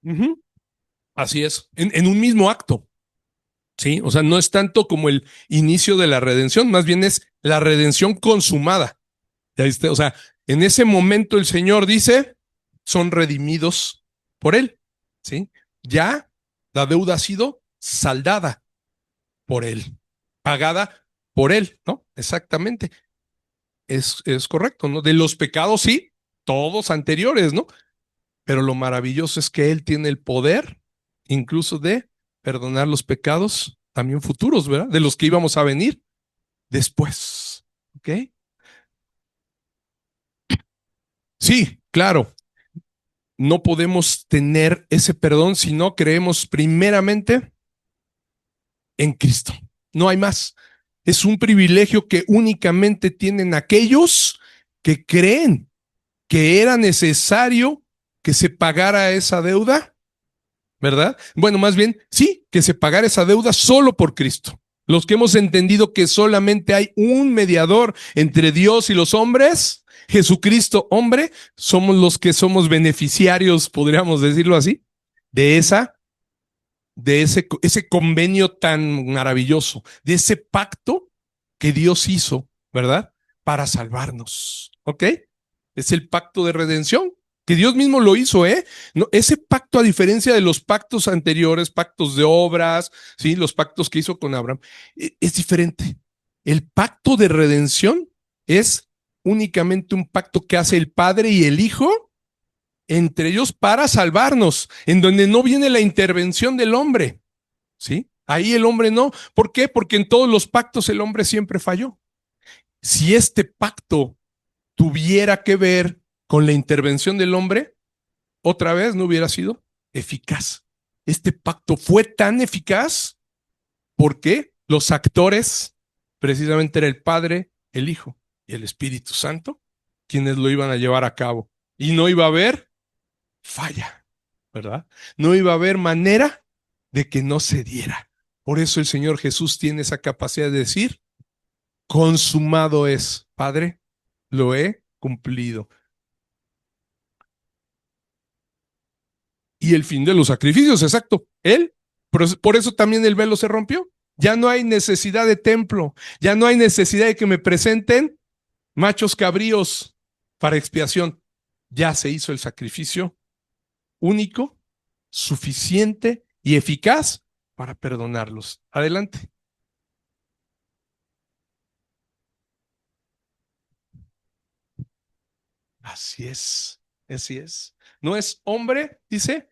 Ujú. Así es, en un mismo acto, ¿sí? O sea, no es tanto como el inicio de la redención, más bien es la redención consumada. ¿Ya viste? O sea, en ese momento el Señor dice, son redimidos por Él, ¿sí? Ya la deuda ha sido saldada por Él, pagada por Él, ¿no? Exactamente, es correcto, ¿no? De los pecados, sí, todos anteriores, ¿no? Pero lo maravilloso es que Él tiene el poder incluso de perdonar los pecados también futuros, ¿verdad? De los que íbamos a venir después. ¿Ok? Sí, claro. no podemos tener ese perdón si no creemos primeramente en Cristo. No hay más. Es un privilegio que únicamente tienen aquellos que creen que era necesario que se pagara esa deuda, ¿verdad? Bueno, más bien, sí, que se pagara esa deuda solo por Cristo. Los que hemos entendido que solamente hay un mediador entre Dios y los hombres, Jesucristo hombre, somos los que somos beneficiarios, podríamos decirlo así, de ese convenio tan maravilloso, de ese pacto que Dios hizo, ¿verdad? Para salvarnos, ¿ok? Es el pacto de redención, que Dios mismo lo hizo, ¿eh? No, ese pacto, a diferencia de los pactos anteriores, pactos de obras, ¿sí? Los pactos que hizo con Abraham, es diferente. El pacto de redención es únicamente un pacto que hace el Padre y el Hijo entre ellos para salvarnos, en donde no viene la intervención del hombre, ¿sí? Ahí el hombre no. ¿Por qué? Porque en todos los pactos el hombre siempre falló. Si este pacto tuviera que ver con la intervención del hombre, otra vez no hubiera sido eficaz. Este pacto fue tan eficaz porque los actores precisamente era el Padre, el Hijo y el Espíritu Santo quienes lo iban a llevar a cabo. Y no iba a haber falla, ¿verdad? No iba a haber manera de que no se diera. Por eso el Señor Jesús tiene esa capacidad de decir, consumado es, Padre, lo he cumplido. Y el fin de los sacrificios, exacto. Él, por eso también el velo se rompió. Ya no hay necesidad de templo, ya no hay necesidad de que me presenten machos cabríos para expiación. Ya se hizo el sacrificio único, suficiente y eficaz para perdonarlos. Adelante. Así es, así es. No es hombre, dice,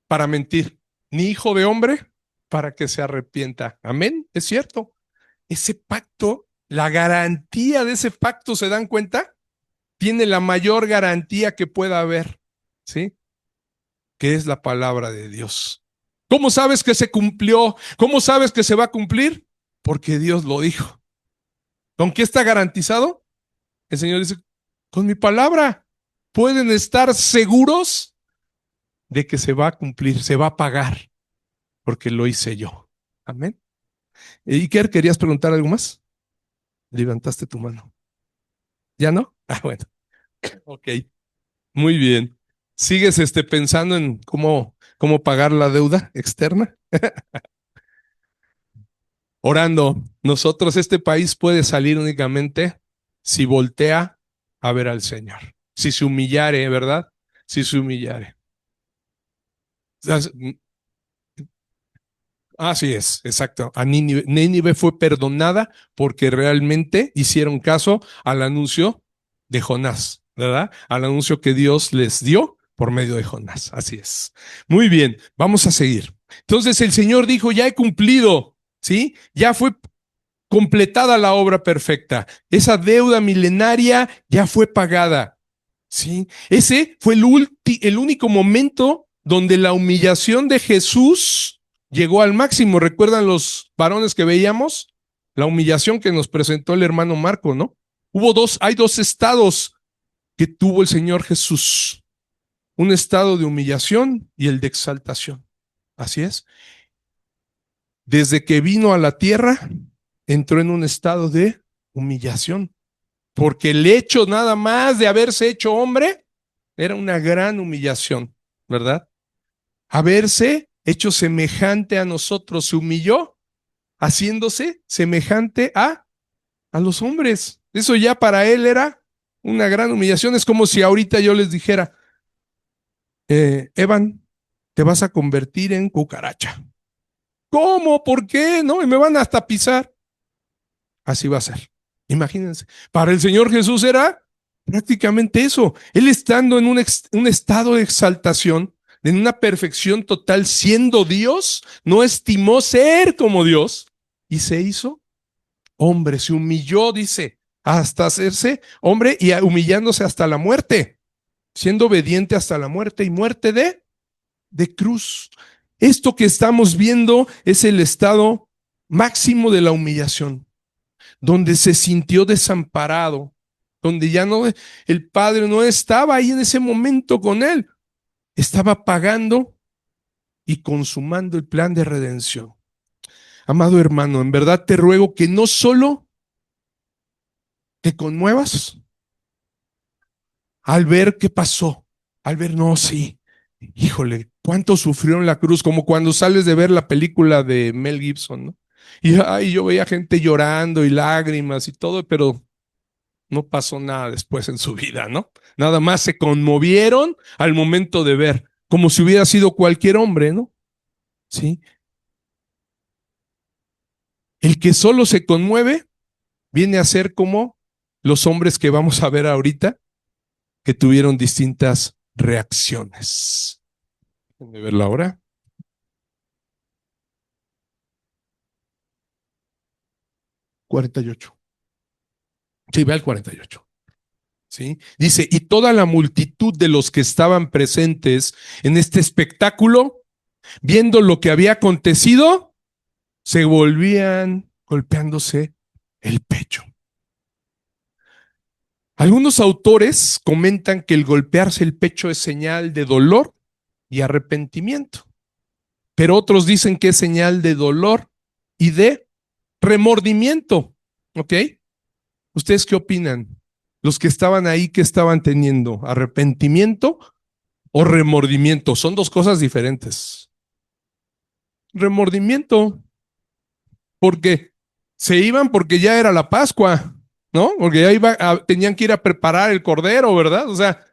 para mentir, ni hijo de hombre para que se arrepienta. Amén, es cierto. Ese pacto, la garantía de ese pacto, ¿se dan cuenta? Tiene la mayor garantía que pueda haber, ¿sí? Que es la palabra de Dios. ¿Cómo sabes que se cumplió? ¿Cómo sabes que se va a cumplir? Porque Dios lo dijo. ¿Con qué está garantizado? El Señor dice, con mi palabra. Pueden estar seguros de que se va a cumplir, se va a pagar, porque lo hice yo. Amén. Iker, ¿querías preguntar algo más? Levantaste tu mano. ¿Ya no? Ah, bueno. Ok. Muy bien. ¿Sigues pensando en cómo pagar la deuda externa? Orando. Nosotros, este país puede salir únicamente si voltea a ver al Señor. Si se humillare, ¿verdad? Si se humillare. Así es, exacto. A Nínive fue perdonada porque realmente hicieron caso al anuncio de Jonás, ¿verdad? Al anuncio que Dios les dio por medio de Jonás. Así es. Muy bien, vamos a seguir. Entonces el Señor dijo, ya he cumplido, ¿sí? Ya fue completada la obra perfecta. Esa deuda milenaria ya fue pagada, ¿sí? Ese fue el único momento donde la humillación de Jesús llegó al máximo. ¿Recuerdan los varones que veíamos? La humillación que nos presentó el hermano Marco, ¿no? Hay dos estados que tuvo el Señor Jesús. Un estado de humillación y el de exaltación. Así es. Desde que vino a la tierra, entró en un estado de humillación. Porque el hecho nada más de haberse hecho hombre era una gran humillación, ¿verdad? Haberse hecho semejante a nosotros, se humilló haciéndose semejante a los hombres. Eso ya para él era una gran humillación. Es como si ahorita yo les dijera, Evan, te vas a convertir en cucaracha. ¿Cómo? ¿Por qué? No, y me van hasta pisar. Así va a ser. Imagínense. Para el Señor Jesús era prácticamente eso. Él estando en un estado de exaltación, en una perfección total, siendo Dios, no estimó ser como Dios y se hizo hombre, se humilló, dice, hasta hacerse hombre y humillándose hasta la muerte. siendo obediente hasta la muerte y muerte de cruz. Esto que estamos viendo es el estado máximo de la humillación, donde se sintió desamparado, donde ya no, el Padre no estaba ahí en ese momento con él, estaba pagando y consumando el plan de redención. Amado hermano, en verdad te ruego que no solo te conmuevas al ver qué pasó, al ver, no, sí, híjole, cuánto sufrió en la cruz, como cuando sales de ver la película de Mel Gibson, ¿no? Y ay, yo veía gente llorando y lágrimas y todo, pero no pasó nada después en su vida, ¿no? Nada más se conmovieron al momento de ver, como si hubiera sido cualquier hombre, ¿no? Sí. El que solo se conmueve viene a ser como los hombres que vamos a ver ahorita, que tuvieron distintas reacciones. Déjenme verla ahora. 48. Sí, ve al 48. ¿Sí? Dice, y toda la multitud de los que estaban presentes en este espectáculo, viendo lo que había acontecido, se volvían golpeándose el pecho. Algunos autores comentan que el golpearse el pecho es señal de dolor y arrepentimiento, pero otros dicen que es señal de dolor y de remordimiento. ¿Ok? ¿Ustedes qué opinan? Los que estaban ahí, ¿qué estaban teniendo? ¿Arrepentimiento o remordimiento? Son dos cosas diferentes. Remordimiento, porque se iban porque ya era la Pascua, ¿no? Porque ya tenían que ir a preparar el cordero, ¿verdad? O sea,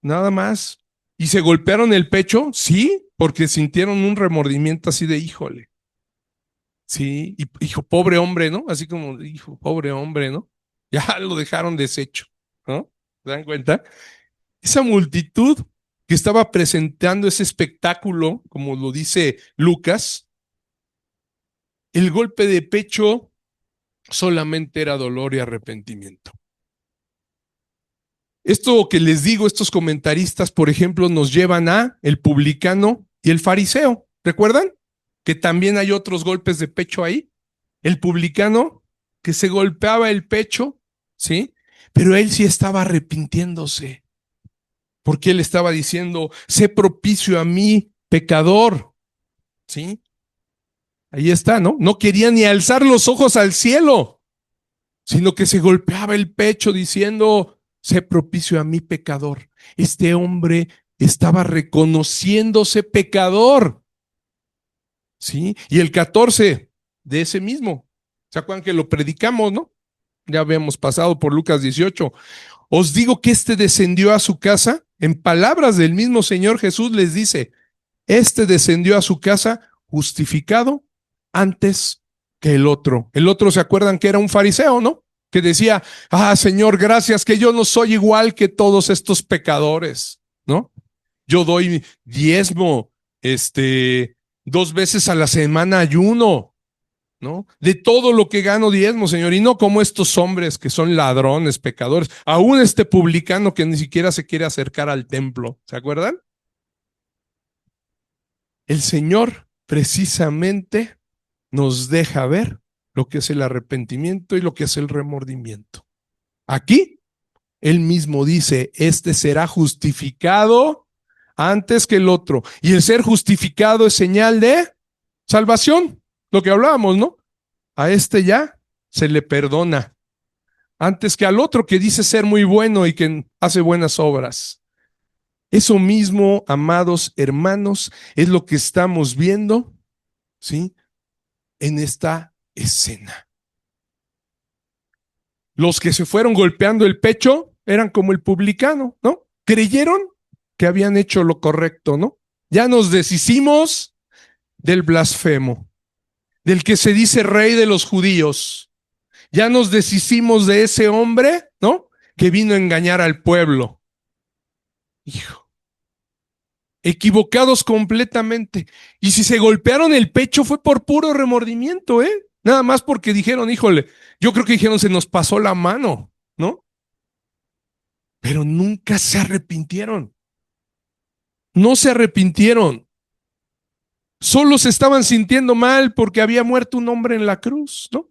nada más. ¿Y se golpearon el pecho? Sí, porque sintieron un remordimiento así de híjole. Sí, y hijo, pobre hombre, ¿no? Así como, hijo, pobre hombre, ¿no? Ya lo dejaron deshecho, ¿no? ¿Se dan cuenta? Esa multitud que estaba presentando ese espectáculo, como lo dice Lucas, el golpe de pecho solamente era dolor y arrepentimiento. Esto que les digo, estos comentaristas, por ejemplo, nos llevan a el publicano y el fariseo. ¿Recuerdan? Que también hay otros golpes de pecho ahí. El publicano que se golpeaba el pecho, ¿sí? Pero él sí estaba arrepintiéndose, porque él estaba diciendo, sé propicio a mí, pecador, ¿sí? Ahí está, ¿no? No quería ni alzar los ojos al cielo, sino que se golpeaba el pecho diciendo, sé propicio a mí, pecador. Este hombre estaba reconociéndose pecador, ¿sí? Y el 14 de ese mismo, ¿se acuerdan que lo predicamos, no? Ya habíamos pasado por Lucas 18. Os digo que este descendió a su casa, en palabras del mismo Señor Jesús les dice, este descendió a su casa justificado antes que el otro. El otro, ¿se acuerdan que era un fariseo, no? Que decía, Señor, gracias que yo no soy igual que todos estos pecadores, ¿no? Yo doy diezmo, 2 veces a la semana ayuno, ¿no? De todo lo que gano diezmo, Señor, y no como estos hombres que son ladrones, pecadores, aún este publicano que ni siquiera se quiere acercar al templo, ¿se acuerdan? El Señor precisamente nos deja ver lo que es el arrepentimiento y lo que es el remordimiento. Aquí, Él mismo dice, este será justificado antes que el otro. Y el ser justificado es señal de salvación, lo que hablábamos, ¿no? A este ya se le perdona, antes que al otro que dice ser muy bueno y que hace buenas obras. Eso mismo, amados hermanos, es lo que estamos viendo, ¿sí? En esta escena. Los que se fueron golpeando el pecho eran como el publicano, ¿no? Creyeron que habían hecho lo correcto, ¿no? Ya nos deshicimos del blasfemo, del que se dice rey de los judíos. Ya nos deshicimos de ese hombre, ¿no? Que vino a engañar al pueblo. Hijo, equivocados completamente. Y si se golpearon el pecho fue por puro remordimiento, ¿eh? Nada más porque dijeron, híjole, yo creo que dijeron, se nos pasó la mano, ¿no? pero nunca se arrepintieron. No se arrepintieron. Solo se estaban sintiendo mal porque había muerto un hombre en la cruz, ¿no?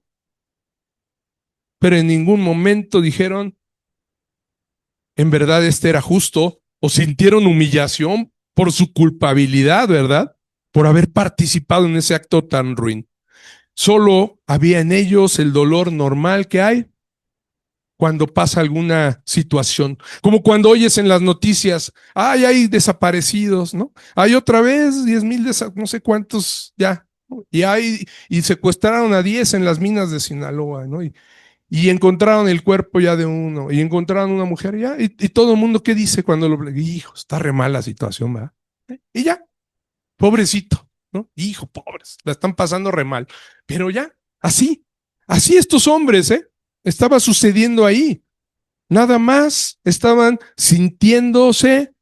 Pero en ningún momento dijeron, en verdad este era justo, o sintieron humillación por su culpabilidad, ¿verdad? Por haber participado en ese acto tan ruin. Solo había en ellos el dolor normal que hay cuando pasa alguna situación, como cuando oyes en las noticias, ay, hay desaparecidos, ¿no? Hay otra vez 10,000, no sé cuántos ya, ¿no? Y secuestraron a 10 en las minas de Sinaloa, ¿no? Y encontraron el cuerpo ya de uno, y encontraron una mujer ya, y todo el mundo, ¿qué dice cuando lo hijo, está re mal la situación, ¿verdad? Y ya, pobrecito, ¿no? Hijo, pobres, la están pasando re mal. Pero ya, así estos hombres, ¿eh? Estaba sucediendo ahí. Nada más estaban sintiéndose,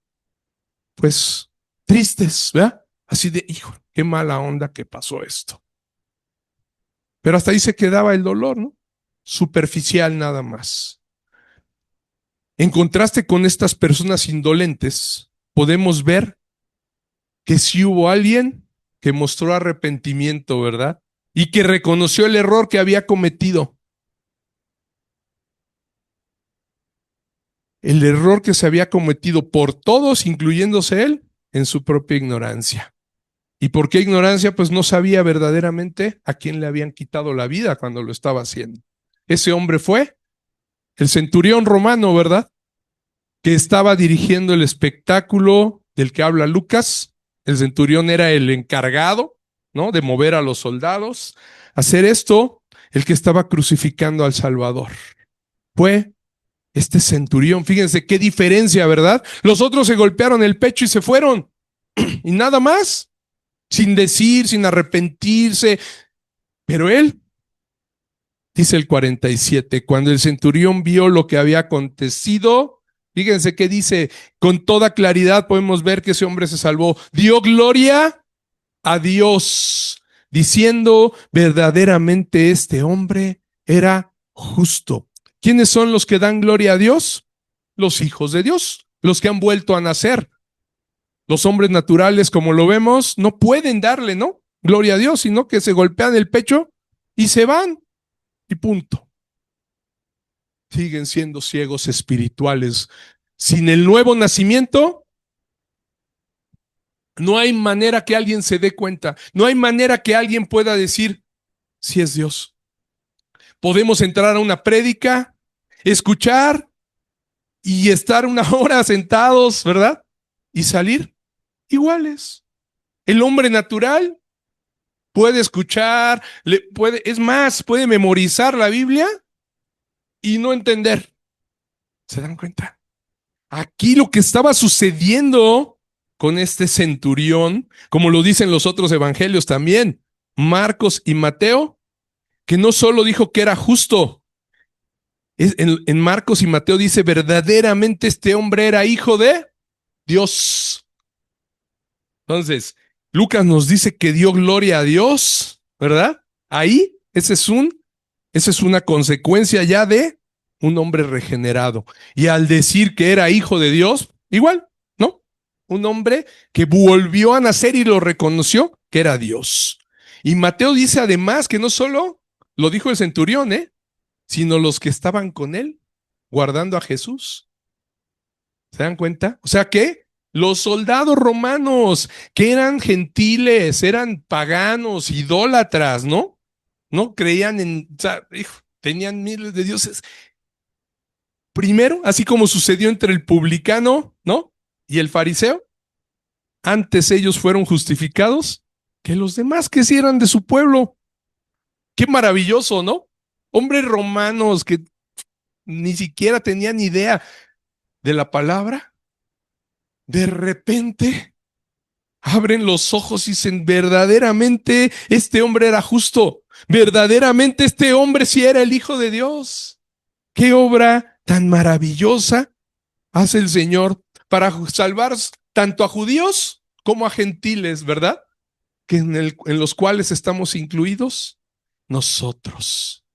pues, tristes, ¿verdad? Así de, hijo, qué mala onda que pasó esto. Pero hasta ahí se quedaba el dolor, ¿no? Superficial nada más. En contraste con estas personas indolentes, podemos ver que sí hubo alguien que mostró arrepentimiento, ¿verdad? Y que reconoció el error que había cometido. El error que se había cometido por todos, incluyéndose él, en su propia ignorancia. ¿Y por qué ignorancia? Pues no sabía verdaderamente a quién le habían quitado la vida cuando lo estaba haciendo. Ese hombre fue el centurión romano, ¿verdad? Que estaba dirigiendo el espectáculo del que habla Lucas. El centurión era el encargado, ¿no? De mover a los soldados. Hacer esto, el que estaba crucificando al Salvador. Fue este centurión. Fíjense qué diferencia, ¿verdad? Los otros se golpearon el pecho y se fueron. Y nada más, sin decir, sin arrepentirse. Pero él, dice el 47, cuando el centurión vio lo que había acontecido, fíjense que dice, con toda claridad podemos ver que ese hombre se salvó. Dio gloria a Dios, diciendo verdaderamente este hombre era justo. ¿Quiénes son los que dan gloria a Dios? Los hijos de Dios, los que han vuelto a nacer. Los hombres naturales, como lo vemos, no pueden darle, ¿no? Gloria a Dios, sino que se golpean el pecho y se van y punto. Siguen siendo ciegos espirituales. Sin el nuevo nacimiento, no hay manera que alguien se dé cuenta. No hay manera que alguien pueda decir si es Dios. Podemos entrar a una prédica, escuchar y estar una hora sentados, ¿verdad? Y salir iguales. El hombre natural puede escuchar, es más, puede memorizar la Biblia y no entender. ¿Se dan cuenta? Aquí lo que estaba sucediendo con este centurión, como lo dicen los otros evangelios también, Marcos y Mateo, que no solo dijo que era justo, en Marcos y Mateo dice verdaderamente este hombre era hijo de Dios. Entonces, Lucas nos dice que dio gloria a Dios, ¿verdad? Ahí, esa es una consecuencia ya de un hombre regenerado. Y al decir que era hijo de Dios, igual, ¿no? Un hombre que volvió a nacer y lo reconoció que era Dios. Y Mateo dice además que no solo lo dijo el centurión, sino los que estaban con él guardando a Jesús. ¿Se dan cuenta? O sea que los soldados romanos, que eran gentiles, eran paganos, idólatras, ¿no? No creían en, o sea, tenían miles de dioses. Primero, así como sucedió entre el publicano, ¿no? Y el fariseo, antes ellos fueron justificados que los demás que sí eran de su pueblo. Qué maravilloso, ¿no? Hombres romanos que ni siquiera tenían idea de la palabra, de repente abren los ojos y dicen, verdaderamente este hombre era justo, verdaderamente este hombre sí era el Hijo de Dios. Qué obra tan maravillosa hace el Señor para salvar tanto a judíos como a gentiles, ¿verdad? Que en los cuales estamos incluidos nosotros.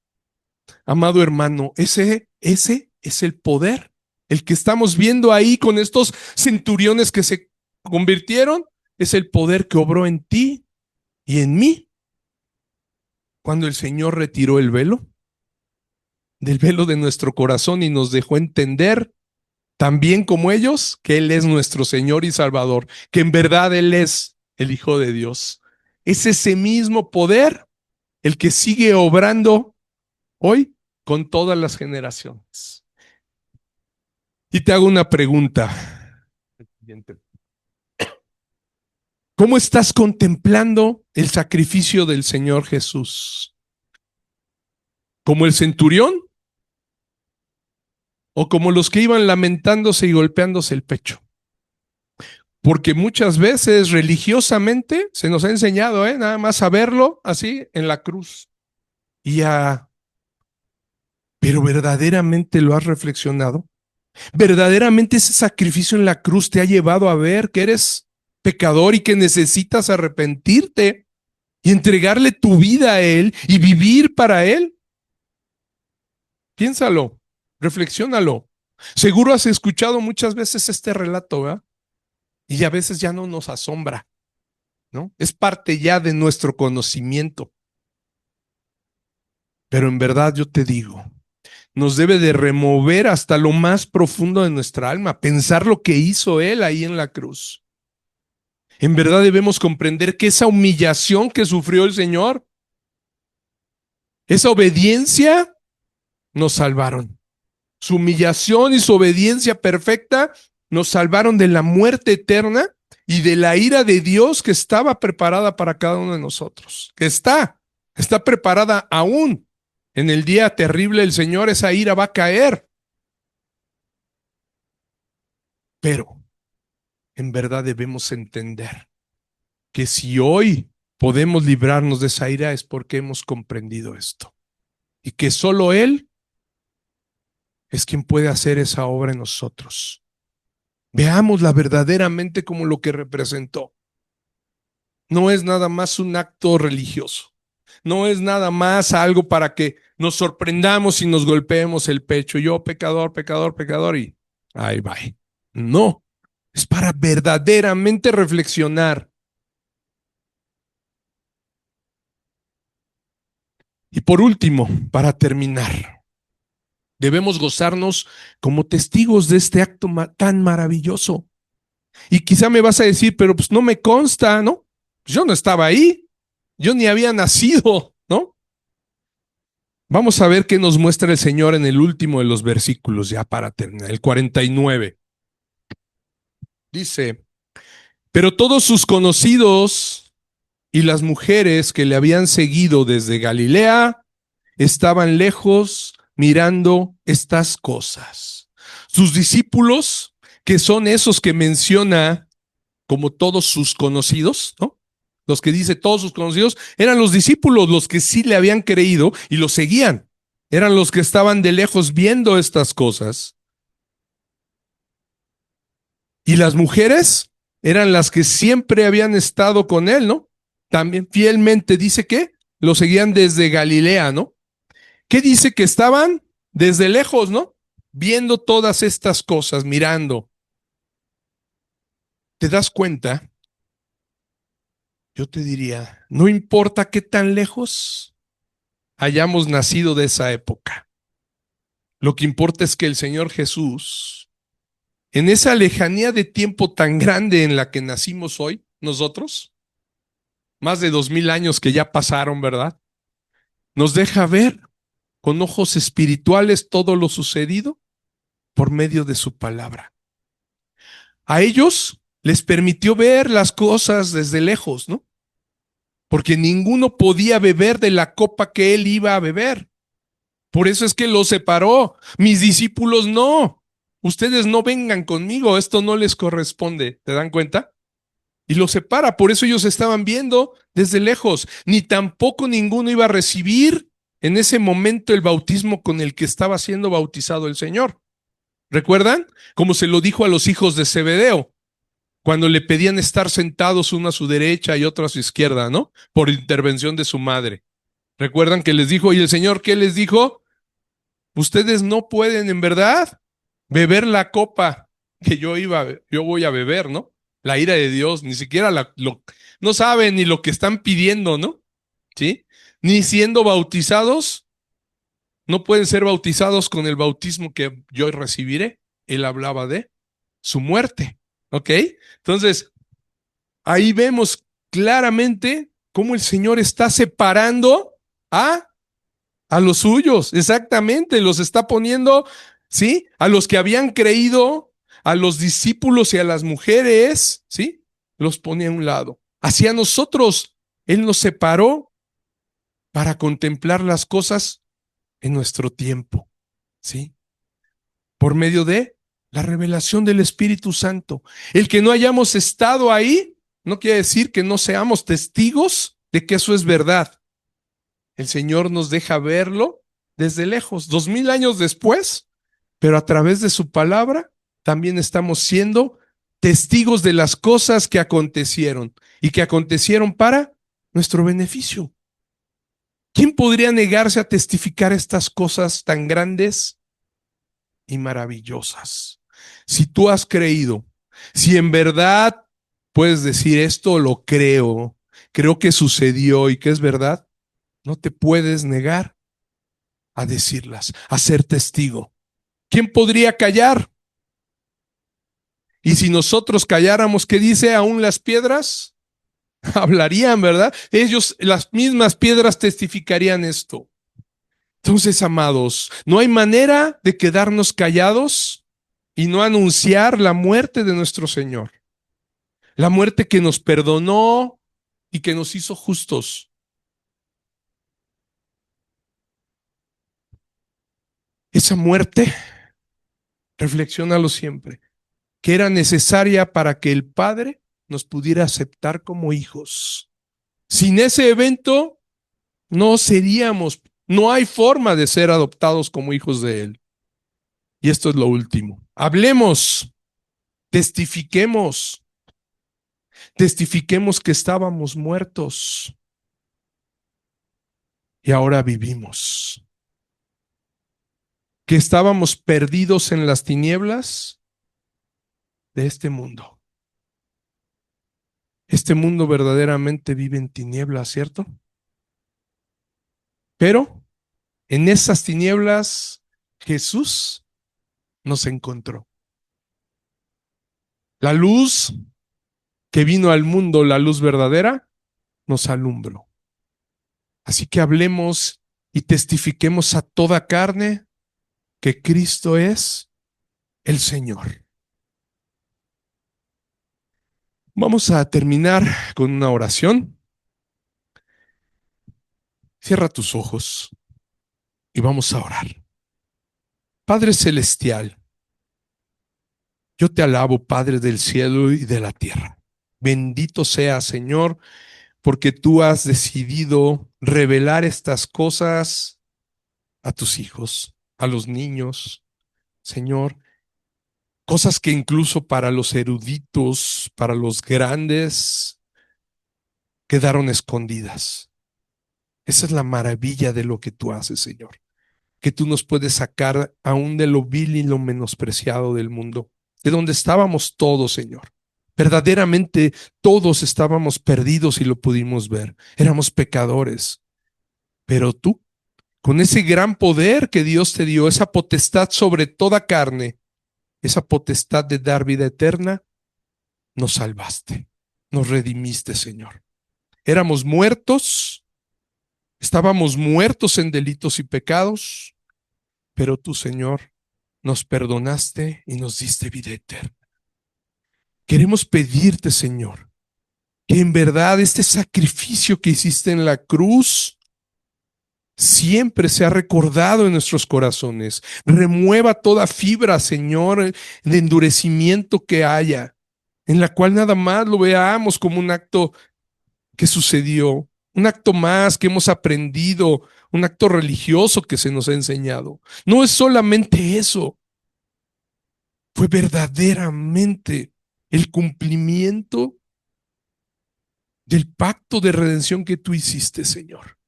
Amado hermano, ese es el poder El que estamos viendo ahí con estos centuriones que se convirtieron es el poder que obró en ti y en mí cuando el Señor retiró el velo del velo de nuestro corazón y nos dejó entender también como ellos que Él es nuestro Señor y Salvador, que en verdad Él es el Hijo de Dios. Es ese mismo poder el que sigue obrando hoy con todas las generaciones. Y te hago una pregunta. ¿Cómo estás contemplando el sacrificio del Señor Jesús? ¿Como el centurión? ¿O como los que iban lamentándose y golpeándose el pecho? Porque muchas veces religiosamente se nos ha enseñado, nada más a verlo así en la cruz. Pero verdaderamente lo has reflexionado. ¿Verdaderamente ese sacrificio en la cruz te ha llevado a ver que eres pecador y que necesitas arrepentirte y entregarle tu vida a Él y vivir para Él? Piénsalo, reflexiónalo. Seguro has escuchado muchas veces este relato, ¿verdad? Y a veces ya no nos asombra, ¿no? Es parte ya de nuestro conocimiento. Pero en verdad yo te digo, nos debe de remover hasta lo más profundo de nuestra alma, pensar lo que hizo Él ahí en la cruz. En verdad debemos comprender que esa humillación que sufrió el Señor, esa obediencia, nos salvaron. Su humillación y su obediencia perfecta nos salvaron de la muerte eterna y de la ira de Dios que estaba preparada para cada uno de nosotros. Que está preparada aún. En el día terrible del Señor esa ira va a caer. Pero en verdad debemos entender que si hoy podemos librarnos de esa ira es porque hemos comprendido esto. Y que solo Él es quien puede hacer esa obra en nosotros. Veámosla verdaderamente como lo que representó. No es nada más un acto religioso. No es nada más algo para que nos sorprendamos y nos golpeemos el pecho. Yo, pecador, pecador, pecador, y ahí va. No, es para verdaderamente reflexionar. Y por último, para terminar, debemos gozarnos como testigos de este acto tan maravilloso. Y quizá me vas a decir, pero pues no me consta, ¿no? Yo no estaba ahí, yo ni había nacido, ¿no? Vamos a ver qué nos muestra el Señor en el último de los versículos, ya para terminar, el 49. Dice, pero todos sus conocidos y las mujeres que le habían seguido desde Galilea estaban lejos mirando estas cosas. Sus discípulos, que son esos que menciona como todos sus conocidos, ¿no? Los que dice todos sus conocidos, eran los discípulos, los que sí le habían creído y lo seguían. Eran los que estaban de lejos viendo estas cosas. Y las mujeres eran las que siempre habían estado con él, ¿no? También fielmente dice que lo seguían desde Galilea, ¿no? ¿Qué dice? Que estaban desde lejos, ¿no? Viendo todas estas cosas, mirando. ¿Te das cuenta? Yo te diría, no importa qué tan lejos hayamos nacido de esa época. Lo que importa es que el Señor Jesús, en esa lejanía de tiempo tan grande en la que nacimos hoy, nosotros, más de 2000 años que ya pasaron, ¿verdad? Nos deja ver con ojos espirituales todo lo sucedido por medio de su palabra. A ellos les permitió ver las cosas desde lejos, ¿no? Porque ninguno podía beber de la copa que él iba a beber. Por eso es que los separó. Mis discípulos no. Ustedes no vengan conmigo, esto no les corresponde. ¿Te dan cuenta? Y los separa, por eso ellos estaban viendo desde lejos. Ni tampoco ninguno iba a recibir en ese momento el bautismo con el que estaba siendo bautizado el Señor. ¿Recuerdan? Como se lo dijo a los hijos de Zebedeo, cuando le pedían estar sentados uno a su derecha y otro a su izquierda, ¿no? Por intervención de su madre. ¿Recuerdan que les dijo? ¿Y el Señor qué les dijo? Ustedes no pueden, en verdad, beber la copa que yo voy a beber, ¿no? La ira de Dios, ni siquiera no saben ni lo que están pidiendo, ¿no? ¿Sí? Ni siendo bautizados, no pueden ser bautizados con el bautismo que yo recibiré. Él hablaba de su muerte, ¿ok? Entonces, ahí vemos claramente cómo el Señor está separando a a los suyos, exactamente, los está poniendo, ¿sí? A los que habían creído, a los discípulos y a las mujeres, ¿sí? Los pone a un lado. Hacia nosotros, Él nos separó para contemplar las cosas en nuestro tiempo, ¿sí? Por medio de la revelación del Espíritu Santo. El que no hayamos estado ahí no quiere decir que no seamos testigos de que eso es verdad. El Señor nos deja verlo desde lejos, 2000 años después, pero a través de su palabra también estamos siendo testigos de las cosas que acontecieron y que acontecieron para nuestro beneficio. ¿Quién podría negarse a testificar estas cosas tan grandes y maravillosas? Si tú has creído, si en verdad puedes decir esto, lo creo que sucedió y que es verdad, no te puedes negar a decirlas, a ser testigo. ¿Quién podría callar? Y si nosotros calláramos, ¿qué dice? Aún las piedras hablarían, ¿verdad? Ellos, las mismas piedras testificarían esto. Entonces, amados, no hay manera de quedarnos callados y no anunciar la muerte de nuestro Señor. La muerte que nos perdonó y que nos hizo justos. Esa muerte, reflexiónalo siempre, que era necesaria para que el Padre nos pudiera aceptar como hijos. Sin ese evento, no seríamos, no hay forma de ser adoptados como hijos de Él. Y esto es lo último. Hablemos, testifiquemos, testifiquemos que estábamos muertos y ahora vivimos. Que estábamos perdidos en las tinieblas de este mundo. Este mundo verdaderamente vive en tinieblas, ¿cierto? Pero en esas tinieblas Jesús nos encontró. La luz que vino al mundo, la luz verdadera, nos alumbró. Así que hablemos y testifiquemos a toda carne que Cristo es el Señor. Vamos a terminar con una oración. Cierra tus ojos y vamos a orar. Padre Celestial, yo te alabo, Padre del cielo y de la tierra. Bendito sea, Señor, porque tú has decidido revelar estas cosas a tus hijos, a los niños, Señor, cosas que incluso para los eruditos, para los grandes, quedaron escondidas. Esa es la maravilla de lo que tú haces, Señor, que tú nos puedes sacar aún de lo vil y lo menospreciado del mundo, de donde estábamos todos, Señor. Verdaderamente todos estábamos perdidos y lo pudimos ver. Éramos pecadores, pero tú, con ese gran poder que Dios te dio, esa potestad sobre toda carne, esa potestad de dar vida eterna, nos salvaste, nos redimiste, Señor. Éramos muertos, estábamos muertos en delitos y pecados, pero tú, Señor, nos perdonaste y nos diste vida eterna. Queremos pedirte, Señor, que en verdad este sacrificio que hiciste en la cruz siempre sea recordado en nuestros corazones. Remueva toda fibra, Señor, de endurecimiento que haya, en la cual nada más lo veamos como un acto que sucedió, un acto más que hemos aprendido, un acto religioso que se nos ha enseñado. No es solamente eso, fue verdaderamente el cumplimiento del pacto de redención que tú hiciste, Señor,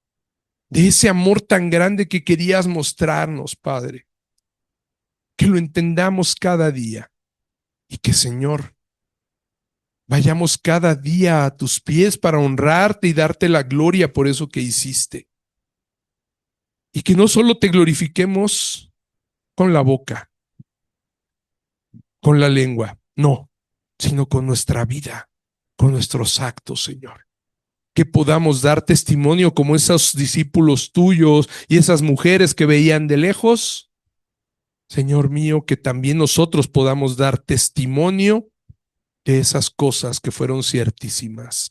de ese amor tan grande que querías mostrarnos, Padre. que lo entendamos cada día y que, Señor, vayamos cada día a tus pies para honrarte y darte la gloria por eso que hiciste. Y que no solo te glorifiquemos con la boca, con la lengua, no, sino con nuestra vida, con nuestros actos, Señor. Que podamos dar testimonio como esos discípulos tuyos y esas mujeres que veían de lejos. Señor mío, que también nosotros podamos dar testimonio de esas cosas que fueron ciertísimas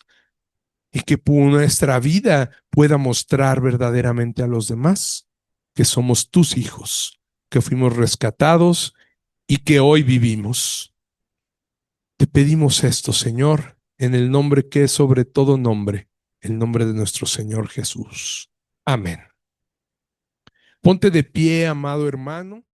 y que nuestra vida pueda mostrar verdaderamente a los demás que somos tus hijos, que fuimos rescatados y que hoy vivimos. Te pedimos esto, Señor, en el nombre que es sobre todo nombre, el nombre de nuestro Señor Jesús. Amén. Ponte de pie, amado hermano.